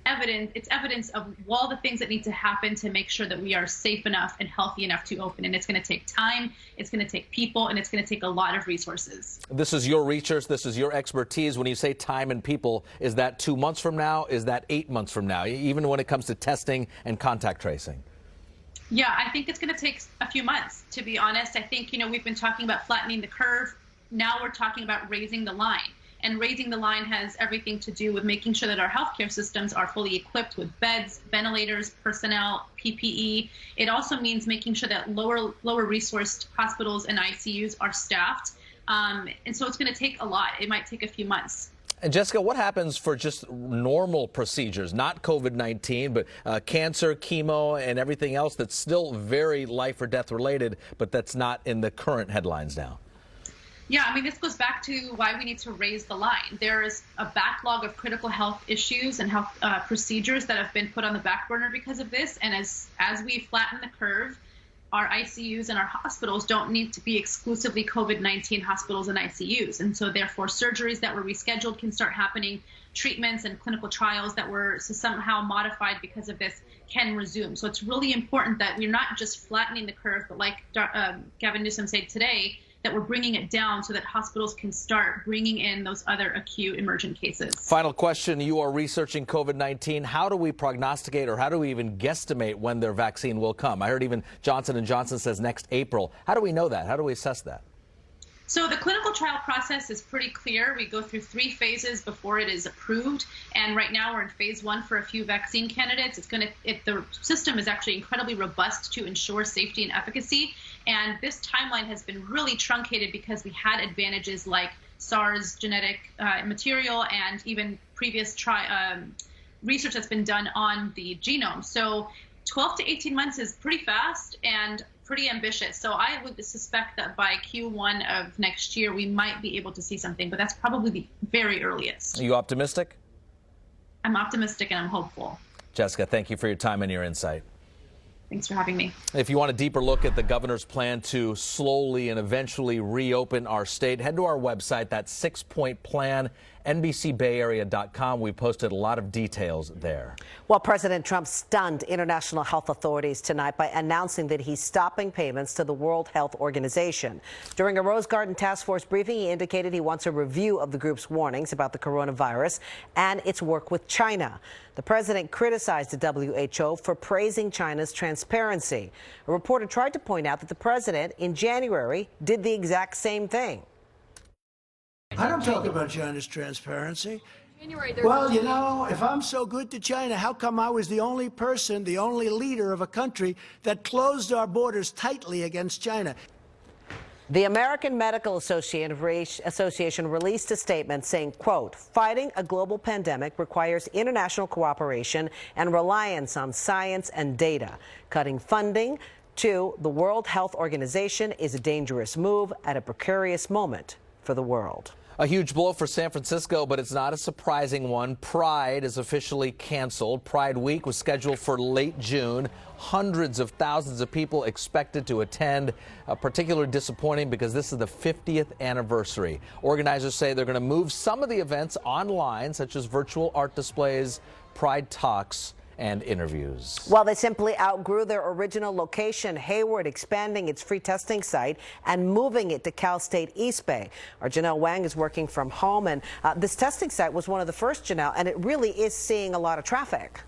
evidence of all the things that need to happen to make sure that we are safe enough and healthy enough to open. And it's going to take time, it's going to take people, and it's going to take a lot of resources. This is your research, this is your expertise. When you say time and people, is that 2 months from now? Is that 8 months from now, even when it comes to testing and contact tracing? Yeah, I think it's going to take a few months, to be honest. I think, we've been talking about flattening the curve. Now we're talking about raising the line. And raising the line has everything to do with making sure that our healthcare systems are fully equipped with beds, ventilators, personnel, PPE. It also means making sure that lower resourced hospitals and ICUs are staffed. And so it's going to take a lot. It might take a few months. And Jessica, what happens for just normal procedures, not COVID-19, but cancer, chemo, and everything else that's still very life or death related, but that's not in the current headlines now? Yeah, I mean, this goes back to why we need to raise the line. There is a backlog of critical health issues and health procedures that have been put on the back burner because of this. And as we flatten the curve, our ICUs and our hospitals don't need to be exclusively COVID-19 hospitals and ICUs. And so therefore, surgeries that were rescheduled can start happening. Treatments and clinical trials that were somehow modified because of this can resume. So it's really important that we're not just flattening the curve, but like Gavin Newsom said today, that we're bringing it down so that hospitals can start bringing in those other acute emergent cases. Final question. You are researching COVID-19. How do we prognosticate, or how do we even guesstimate when their vaccine will come? I heard even Johnson & Johnson says next April. How do we know that? How do we assess that? So the clinical trial process is pretty clear. We go through 3 phases before it is approved. And right now we're in phase 1 for a few vaccine candidates. The system is actually incredibly robust to ensure safety and efficacy. And this timeline has been really truncated because we had advantages like SARS genetic material and even previous research that's been done on the genome. So 12 to 18 months is pretty fast and pretty ambitious. So I would suspect that by Q1 of next year, we might be able to see something, but that's probably the very earliest. Are you optimistic? I'm optimistic and I'm hopeful. Jessica, thank you for your time and your insight. Thanks for having me. If you want a deeper look at the governor's plan to slowly and eventually reopen our state, head to our website, that 6-point plan, NBCBayArea.com. We posted a lot of details there. Well, President Trump stunned international health authorities tonight by announcing that he's stopping payments to the World Health Organization. During a Rose Garden task force briefing, he indicated he wants a review of the group's warnings about the coronavirus and its work with China. The president criticized the WHO for praising China's transparency. A reporter tried to point out that the president in January did the exact same thing. I don't talk about China's transparency. Well, you know, if I'm so good to China, how come I was the only person, the only leader of a country that closed our borders tightly against China? The American Medical Association released a statement saying, quote, fighting a global pandemic requires international cooperation and reliance on science and data. Cutting funding to the World Health Organization is a dangerous move at a precarious moment for the world. A huge blow for San Francisco, but it's not a surprising one. Pride is officially canceled. Pride Week was scheduled for late June. Hundreds of thousands of people expected to attend. Particularly disappointing because this is the 50th anniversary. Organizers say they're going to move some of the events online, such as virtual art displays, Pride talks, and interviews. Well, they simply outgrew their original location, Hayward expanding its free testing site and moving it to Cal State East Bay. Our Janelle Wang is working from home, and this testing site was one of the first, Janelle, and it really is seeing a lot of traffic.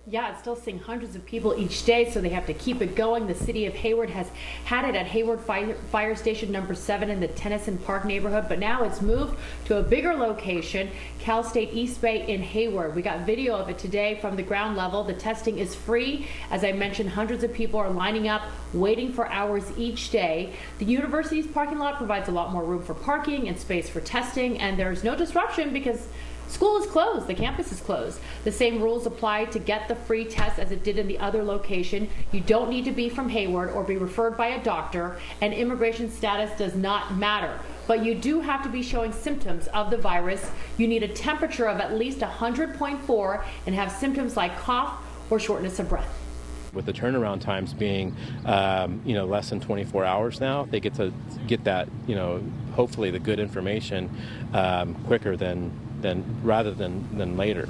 Yeah, it's still seeing hundreds of people each day, so they have to keep it going. The city of Hayward has had it at Hayward Fire Station number 7 in the Tennyson Park neighborhood, but now it's moved to a bigger location, Cal State East Bay in Hayward. We got video of it today from the ground level. The testing is free. As I mentioned, hundreds of people are lining up, waiting for hours each day. The university's parking lot provides a lot more room for parking and space for testing, and there's no disruption because school is closed, the campus is closed. The same rules apply to get the free test as it did in the other location. You don't need to be from Hayward or be referred by a doctor, and immigration status does not matter. But you do have to be showing symptoms of the virus. You need a temperature of at least 100.4 and have symptoms like cough or shortness of breath. With the turnaround times being, less than 24 hours now, they get to get that, hopefully the good information quicker rather than later.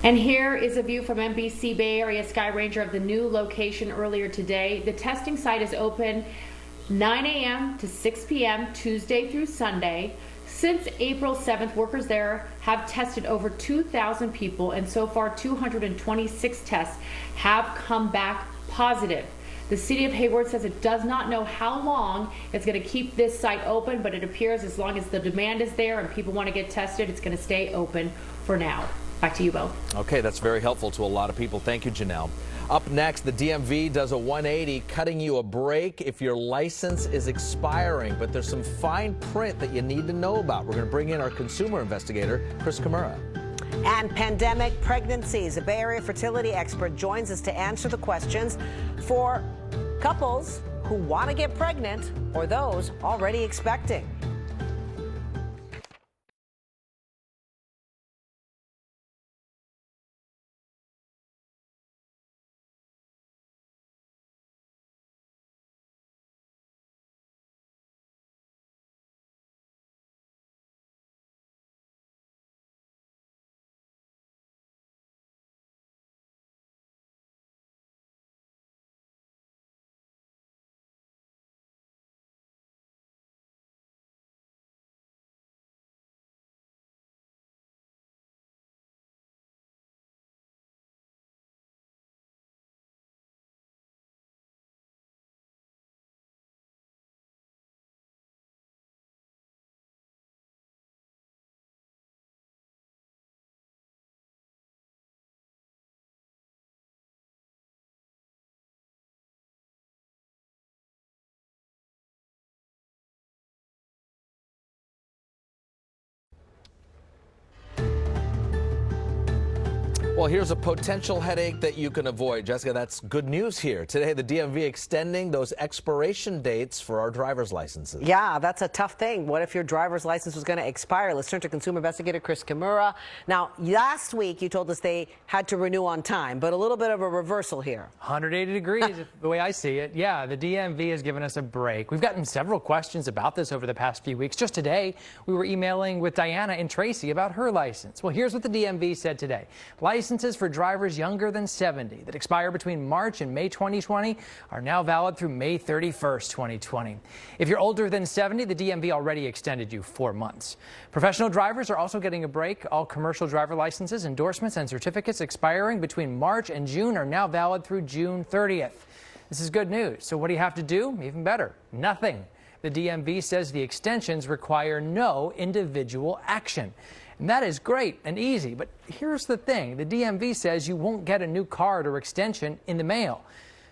And here is a view from NBC Bay Area Sky Ranger of the new location earlier today. The testing site is open 9 a.m. to 6 p.m. Tuesday through Sunday. Since April 7th, workers there have tested over 2,000 people, and so far 226 tests have come back positive. The city of Hayward says it does not know how long it's going to keep this site open, but it appears as long as the demand is there and people want to get tested, it's going to stay open for now. Back to you, Bo. Okay, that's very helpful to a lot of people. Thank you, Janelle. Up next, the DMV does a 180, cutting you a break if your license is expiring. But there's some fine print that you need to know about. We're going to bring in our consumer investigator, Chris Kimura. And pandemic pregnancies. A Bay Area fertility expert joins us to answer the questions for couples who want to get pregnant or those already expecting. Well, here's a potential headache that you can avoid. Jessica, that's good news here. Today, the DMV extending those expiration dates for our driver's licenses. Yeah, that's a tough thing. What if your driver's license was going to expire? Let's turn to consumer investigator Chris Kimura. Now, last week you told us they had to renew on time, but a little bit of a reversal here. 180 degrees, the way I see it. Yeah, the DMV has given us a break. We've gotten several questions about this over the past few weeks. Just today, we were emailing with Diana and Tracy about her license. Well, here's what the DMV said today. Licenses for drivers younger than 70 that expire between March and May 2020 are now valid through May 31st, 2020. If you're older than 70, the DMV already extended you 4 months. Professional drivers are also getting a break. All commercial driver licenses, endorsements, and certificates expiring between March and June are now valid through June 30th. This is good news. So what do you have to do? Even better, nothing. The DMV says the extensions require no individual action. And that is great and easy, but here's the thing. The DMV says you won't get a new card or extension in the mail.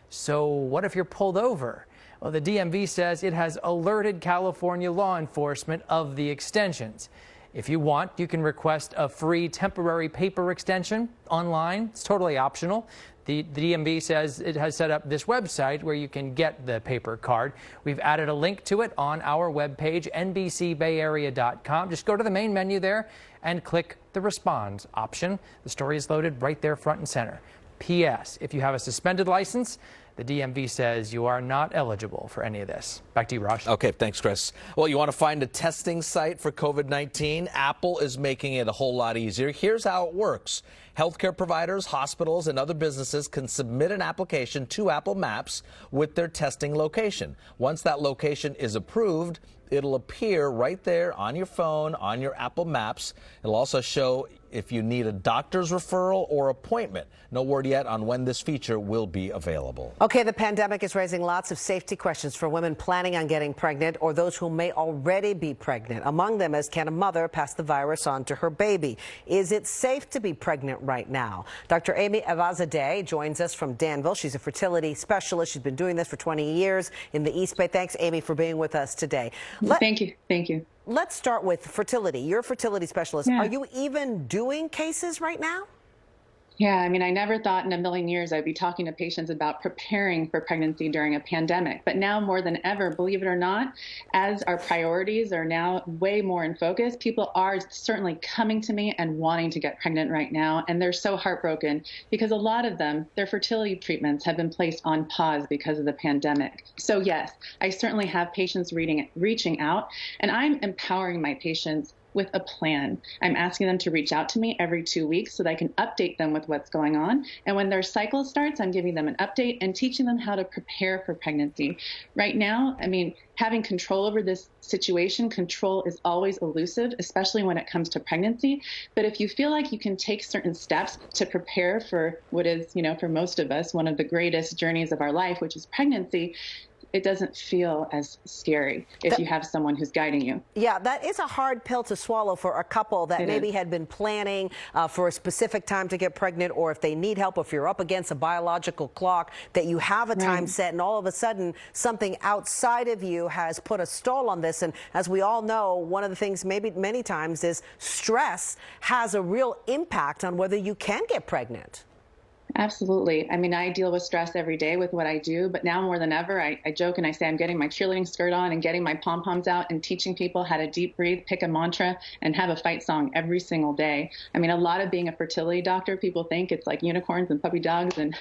So what if you're pulled over? Well, the DMV says it has alerted California law enforcement of the extensions. If you want, you can request a free temporary paper extension online. It's totally optional. The DMV says it has set up this website where you can get the paper card. We've added a link to it on our webpage, NBCBayArea.com. Just go to the main menu there and click the Respond option. The story is loaded right there front and center. P.S. If you have a suspended license, the DMV says you are not eligible for any of this. Back to you, Raj. Okay, thanks, Chris. Well, you want to find a testing site for COVID-19? Apple is making it a whole lot easier. Here's how it works. Healthcare providers, hospitals, and other businesses can submit an application to Apple Maps with their testing location. Once that location is approved, it'll appear right there on your phone, on your Apple Maps. It'll also show if you need a doctor's referral or appointment. No word yet on when this feature will be available. Okay, the pandemic is raising lots of safety questions for women planning on getting pregnant or those who may already be pregnant. Among them is, can a mother pass the virus on to her baby? Is it safe to be pregnant right now? Dr. Amy Evazadeh joins us from Danville. She's a fertility specialist. She's been doing this for 20 years in the East Bay. Thanks, Amy, for being with us today. Thank you. Thank you. Let's start with fertility. You're a fertility specialist. Yeah. Are you even doing cases right now? Yeah, I mean, I never thought in a million years I'd be talking to patients about preparing for pregnancy during a pandemic. But now more than ever, believe it or not, as our priorities are now way more in focus, people are certainly coming to me and wanting to get pregnant right now. And they're so heartbroken because a lot of them, their fertility treatments have been placed on pause because of the pandemic. So yes, I certainly have patients reaching out, and I'm empowering my patients with a plan. I'm asking them to reach out to me every 2 weeks so that I can update them with what's going on. And when their cycle starts, I'm giving them an update and teaching them how to prepare for pregnancy. Right now, I mean, having control over this situation, control is always elusive, especially when it comes to pregnancy. But if you feel like you can take certain steps to prepare for what is, you know, for most of us, one of the greatest journeys of our life, which is pregnancy, it doesn't feel as scary if you have someone who's guiding you. Yeah, that is a hard pill to swallow for a couple that maybe had been planning for a specific time to get pregnant, or if they need help, if you're up against a biological clock, that you have a time set and all of a sudden something outside of you has put a stall on this. And as we all know, one of the things maybe many times is stress has a real impact on whether you can get pregnant. Absolutely. I mean, I deal with stress every day with what I do, but now more than ever, I joke and I say I'm getting my cheerleading skirt on and getting my pom-poms out and teaching people how to deep breathe, pick a mantra, and have a fight song every single day. I mean, a lot of being a fertility doctor, people think it's like unicorns and puppy dogs and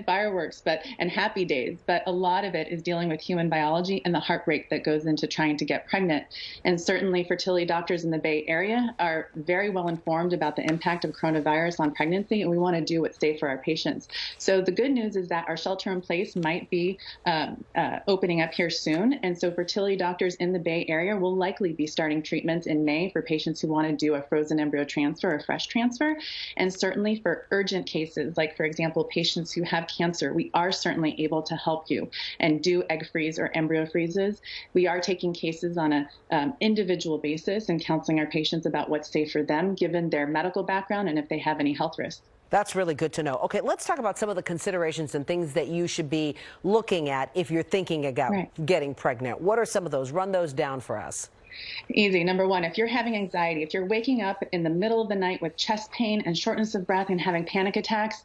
fireworks, and happy days. But a lot of it is dealing with human biology and the heartbreak that goes into trying to get pregnant. And certainly fertility doctors in the Bay Area are very well informed about the impact of coronavirus on pregnancy, and we want to do what's safe for our patients. So the good news is that our shelter in place might be opening up here soon. And so fertility doctors in the Bay Area will likely be starting treatments in May for patients who want to do a frozen embryo transfer or fresh transfer. And certainly for urgent cases, like for example, patients who have cancer, we are certainly able to help you and do egg freeze or embryo freezes. We are taking cases on an individual basis and counseling our patients about what's safe for them, given their medical background and if they have any health risks. That's really good to know. Okay, let's talk about some of the considerations and things that you should be looking at if you're thinking about getting pregnant. What are some of those? Run those down for us. Easy. Number one, if you're having anxiety, if you're waking up in the middle of the night with chest pain and shortness of breath and having panic attacks,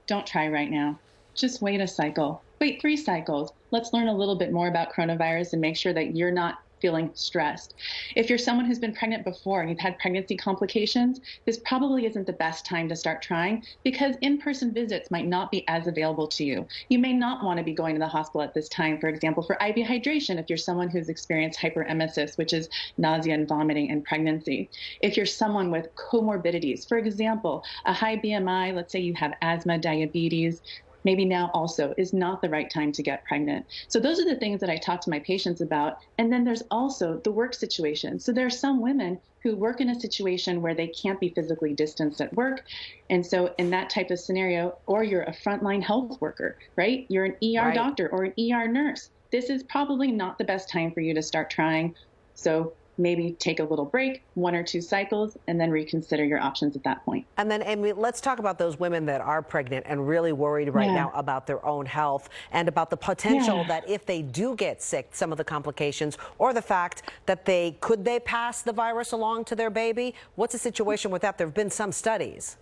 don't try right now. Just wait a cycle. Wait 3 cycles. Let's learn a little bit more about coronavirus and make sure that you're not feeling stressed. If you're someone who's been pregnant before and you've had pregnancy complications, this probably isn't the best time to start trying because in-person visits might not be as available to you. You may not want to be going to the hospital at this time, for example, for IV hydration if you're someone who's experienced hyperemesis, which is nausea and vomiting in pregnancy. If you're someone with comorbidities, for example, a high BMI, let's say you have asthma, diabetes, maybe now also is not the right time to get pregnant. So those are the things that I talk to my patients about. And then there's also the work situation. So there are some women who work in a situation where they can't be physically distanced at work. And so in that type of scenario, or you're a frontline health worker, right? You're an ER doctor or an ER nurse. this is probably not the best time for you to start trying. So maybe take a little break, 1 or 2 cycles, and then reconsider your options at that point. And then, Amy, let's talk about those women that are pregnant and really worried right now about their own health and about the potential that if they do get sick, some of the complications, or the fact that could they pass the virus along to their baby? What's the situation with that? There have been some studies.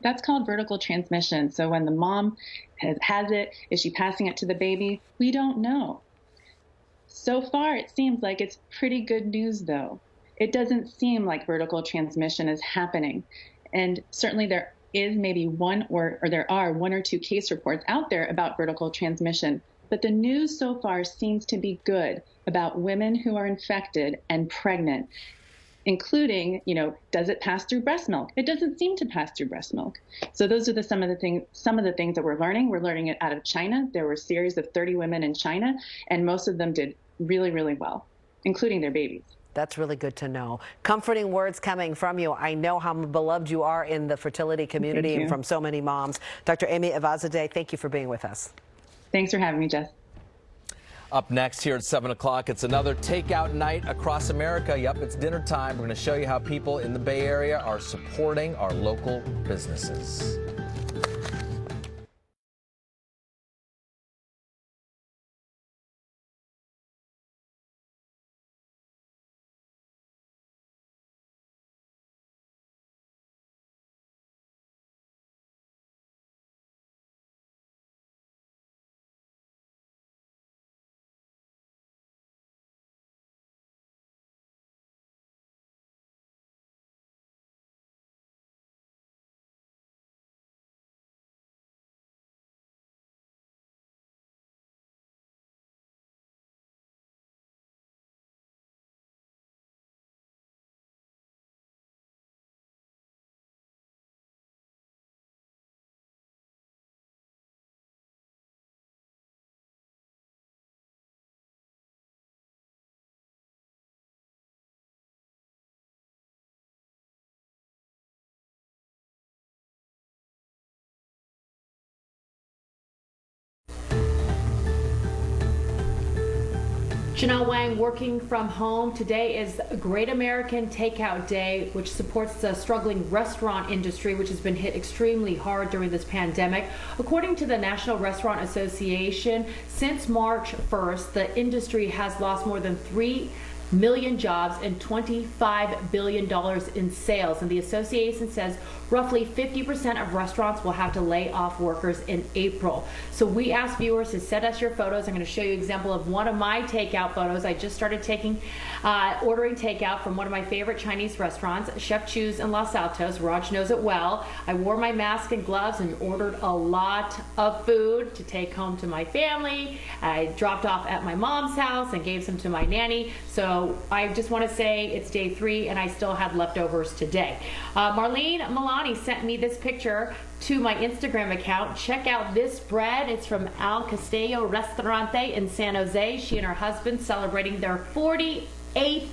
That's called vertical transmission. So when the mom has it, is she passing it to the baby? We don't know. So far, it seems like it's pretty good news, though. It doesn't seem like vertical transmission is happening. And certainly there is maybe there are 1 or 2 case reports out there about vertical transmission. But the news so far seems to be good about women who are infected and pregnant, including, does it pass through breast milk? It doesn't seem to pass through breast milk. So those are some of the things that we're learning. We're learning it out of China. There were a series of 30 women in China, and most of them did really, really well, including their babies. That's really good to know. Comforting words coming from you. I know how beloved you are in the fertility community and from so many moms. Dr. Amy Evazadeh, thank you for being with us. Thanks for having me, Jess. Up next here at 7 o'clock, it's another takeout night across America. Yep, it's dinner time. We're going to show you how people in the Bay Area are supporting our local businesses. Janelle Wang working from home. Today is Great American Takeout Day, which supports the struggling restaurant industry, which has been hit extremely hard during this pandemic. According to the National Restaurant Association, since March 1st, the industry has lost more than 3 million jobs and $25 billion in sales. And the association says roughly 50% of restaurants will have to lay off workers in April. So we asked viewers to send us your photos. I'm going to show you an example of one of my takeout photos. I just started ordering takeout from one of my favorite Chinese restaurants, Chef Chu's in Los Altos. Raj knows it well. I wore my mask and gloves and ordered a lot of food to take home to my family. I dropped off at my mom's house and gave some to my nanny. So I just want to say it's day 3 and I still had leftovers today. Marlene Milani sent me this picture to my Instagram account. Check out this bread. It's from Al Castello Restaurante in San Jose. She and her husband celebrating their 48th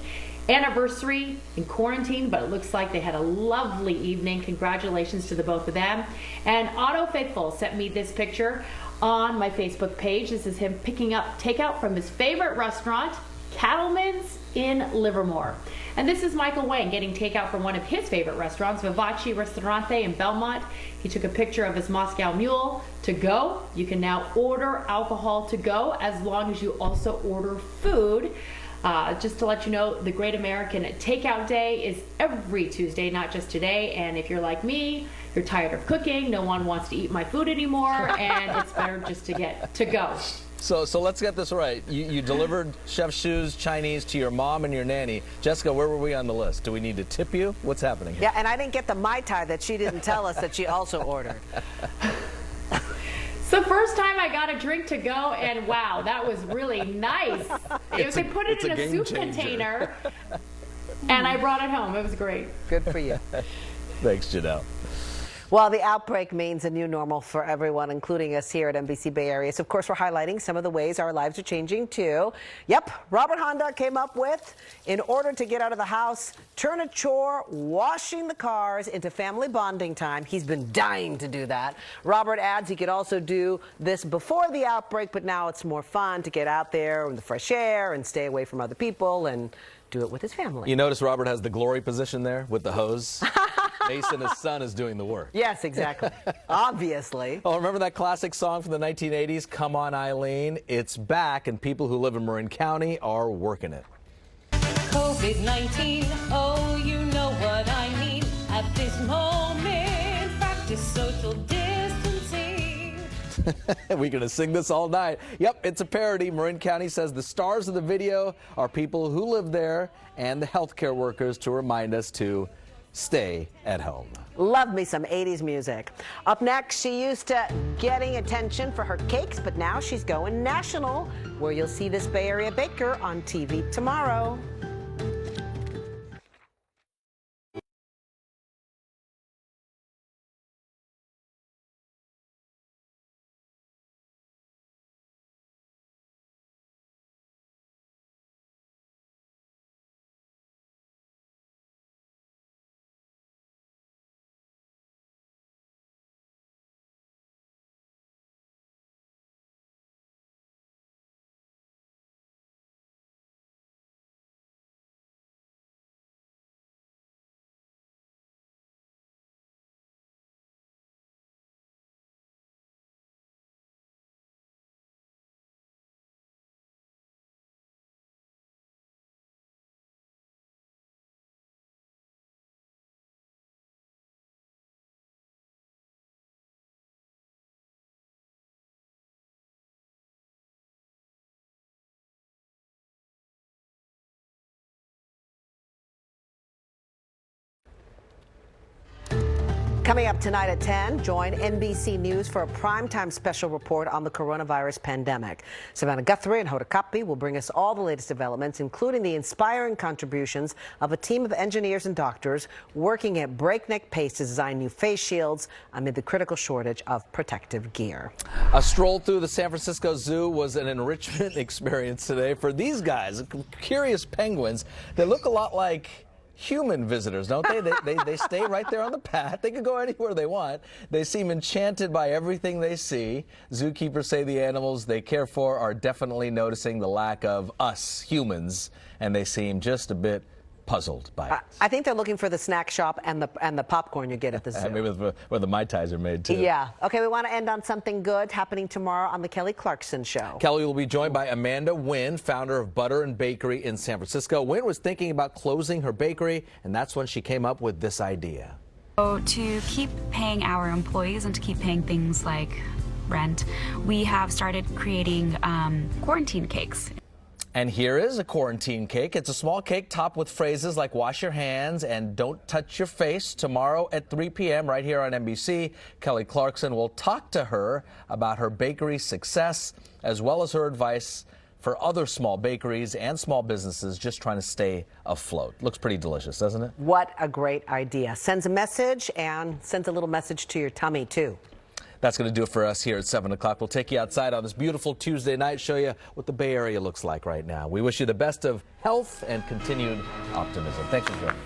anniversary in quarantine, but it looks like they had a lovely evening. Congratulations to the both of them. And Otto Faithful sent me this picture on my Facebook page. This is him picking up takeout from his favorite restaurant, Cattleman's in Livermore. And this is Michael Wang getting takeout from one of his favorite restaurants, Vivace Ristorante in Belmont. He took a picture of his Moscow Mule to go. You can now order alcohol to go as long as you also order food. Just to let you know, the Great American Takeout Day is every Tuesday, not just today. And if you're like me, you're tired of cooking, no one wants to eat my food anymore, and it's better just to get to go. So let's get this right. You delivered Chef Chu's Chinese to your mom and your nanny. Jessica, where were we on the list? Do we need to tip you? What's happening here? Yeah, and I didn't get the Mai Tai that she didn't tell us that she also ordered. It's the first time I got a drink to go, and wow, that was really nice. They put it in a soup container, and I brought it home. It was great. Good for you. Thanks, Janelle. Well, the outbreak means a new normal for everyone, including us here at NBC Bay Area. So, of course, we're highlighting some of the ways our lives are changing, too. Yep, Robert Honda came up with, in order to get out of the house, turn a chore, washing the cars, into family bonding time. He's been dying to do that. Robert adds he could also do this before the outbreak, but now it's more fun to get out there in the fresh air and stay away from other people and do it with his family. You notice Robert has the glory position there with the hose? Mason, his son, is doing the work. Yes, exactly. Obviously. Oh, remember that classic song from the 1980s, Come On Eileen? It's back, and people who live in Marin County are working it. COVID-19, oh, you know what I mean. At this moment, practice social distancing. We're going to sing this all night. Yep, it's a parody. Marin County says the stars of the video are people who live there and the healthcare workers to remind us to stay at home. Love me some 80s music. Up next, she used to getting attention for her cakes, but now she's going national, where you'll see this Bay Area baker on TV tomorrow. Coming up tonight at 10, join NBC News for a primetime special report on the coronavirus pandemic. Savannah Guthrie and Hoda Kotb will bring us all the latest developments, including the inspiring contributions of a team of engineers and doctors working at breakneck pace to design new face shields amid the critical shortage of protective gear. A stroll through the San Francisco Zoo was an enrichment experience today for these guys, curious penguins. They look a lot like human visitors, don't they? They stay right there on the path. They can go anywhere they want. They seem enchanted by everything they see. Zookeepers say the animals they care for are definitely noticing the lack of us humans, and they seem just a bit puzzled by it. I think they're looking for the snack shop and the popcorn you get at the zoo. Maybe where the Mai Tais are made, too. Yeah. Okay, we want to end on something good happening tomorrow on the Kelly Clarkson Show. Kelly will be joined by Amanda Nguyen, founder of Butter and Bakery in San Francisco. Nguyen was thinking about closing her bakery, and that's when she came up with this idea. So to keep paying our employees and to keep paying things like rent, we have started creating quarantine cakes. And here is a quarantine cake. It's a small cake topped with phrases like wash your hands and don't touch your face. Tomorrow at 3 p.m. right here on NBC, Kelly Clarkson will talk to her about her bakery success as well as her advice for other small bakeries and small businesses just trying to stay afloat. Looks pretty delicious, doesn't it? What a great idea. Sends a message and sends a little message to your tummy, too. That's going to do it for us here at 7 o'clock. We'll take you outside on this beautiful Tuesday night, show you what the Bay Area looks like right now. We wish you the best of health and continued optimism. Thanks for joining.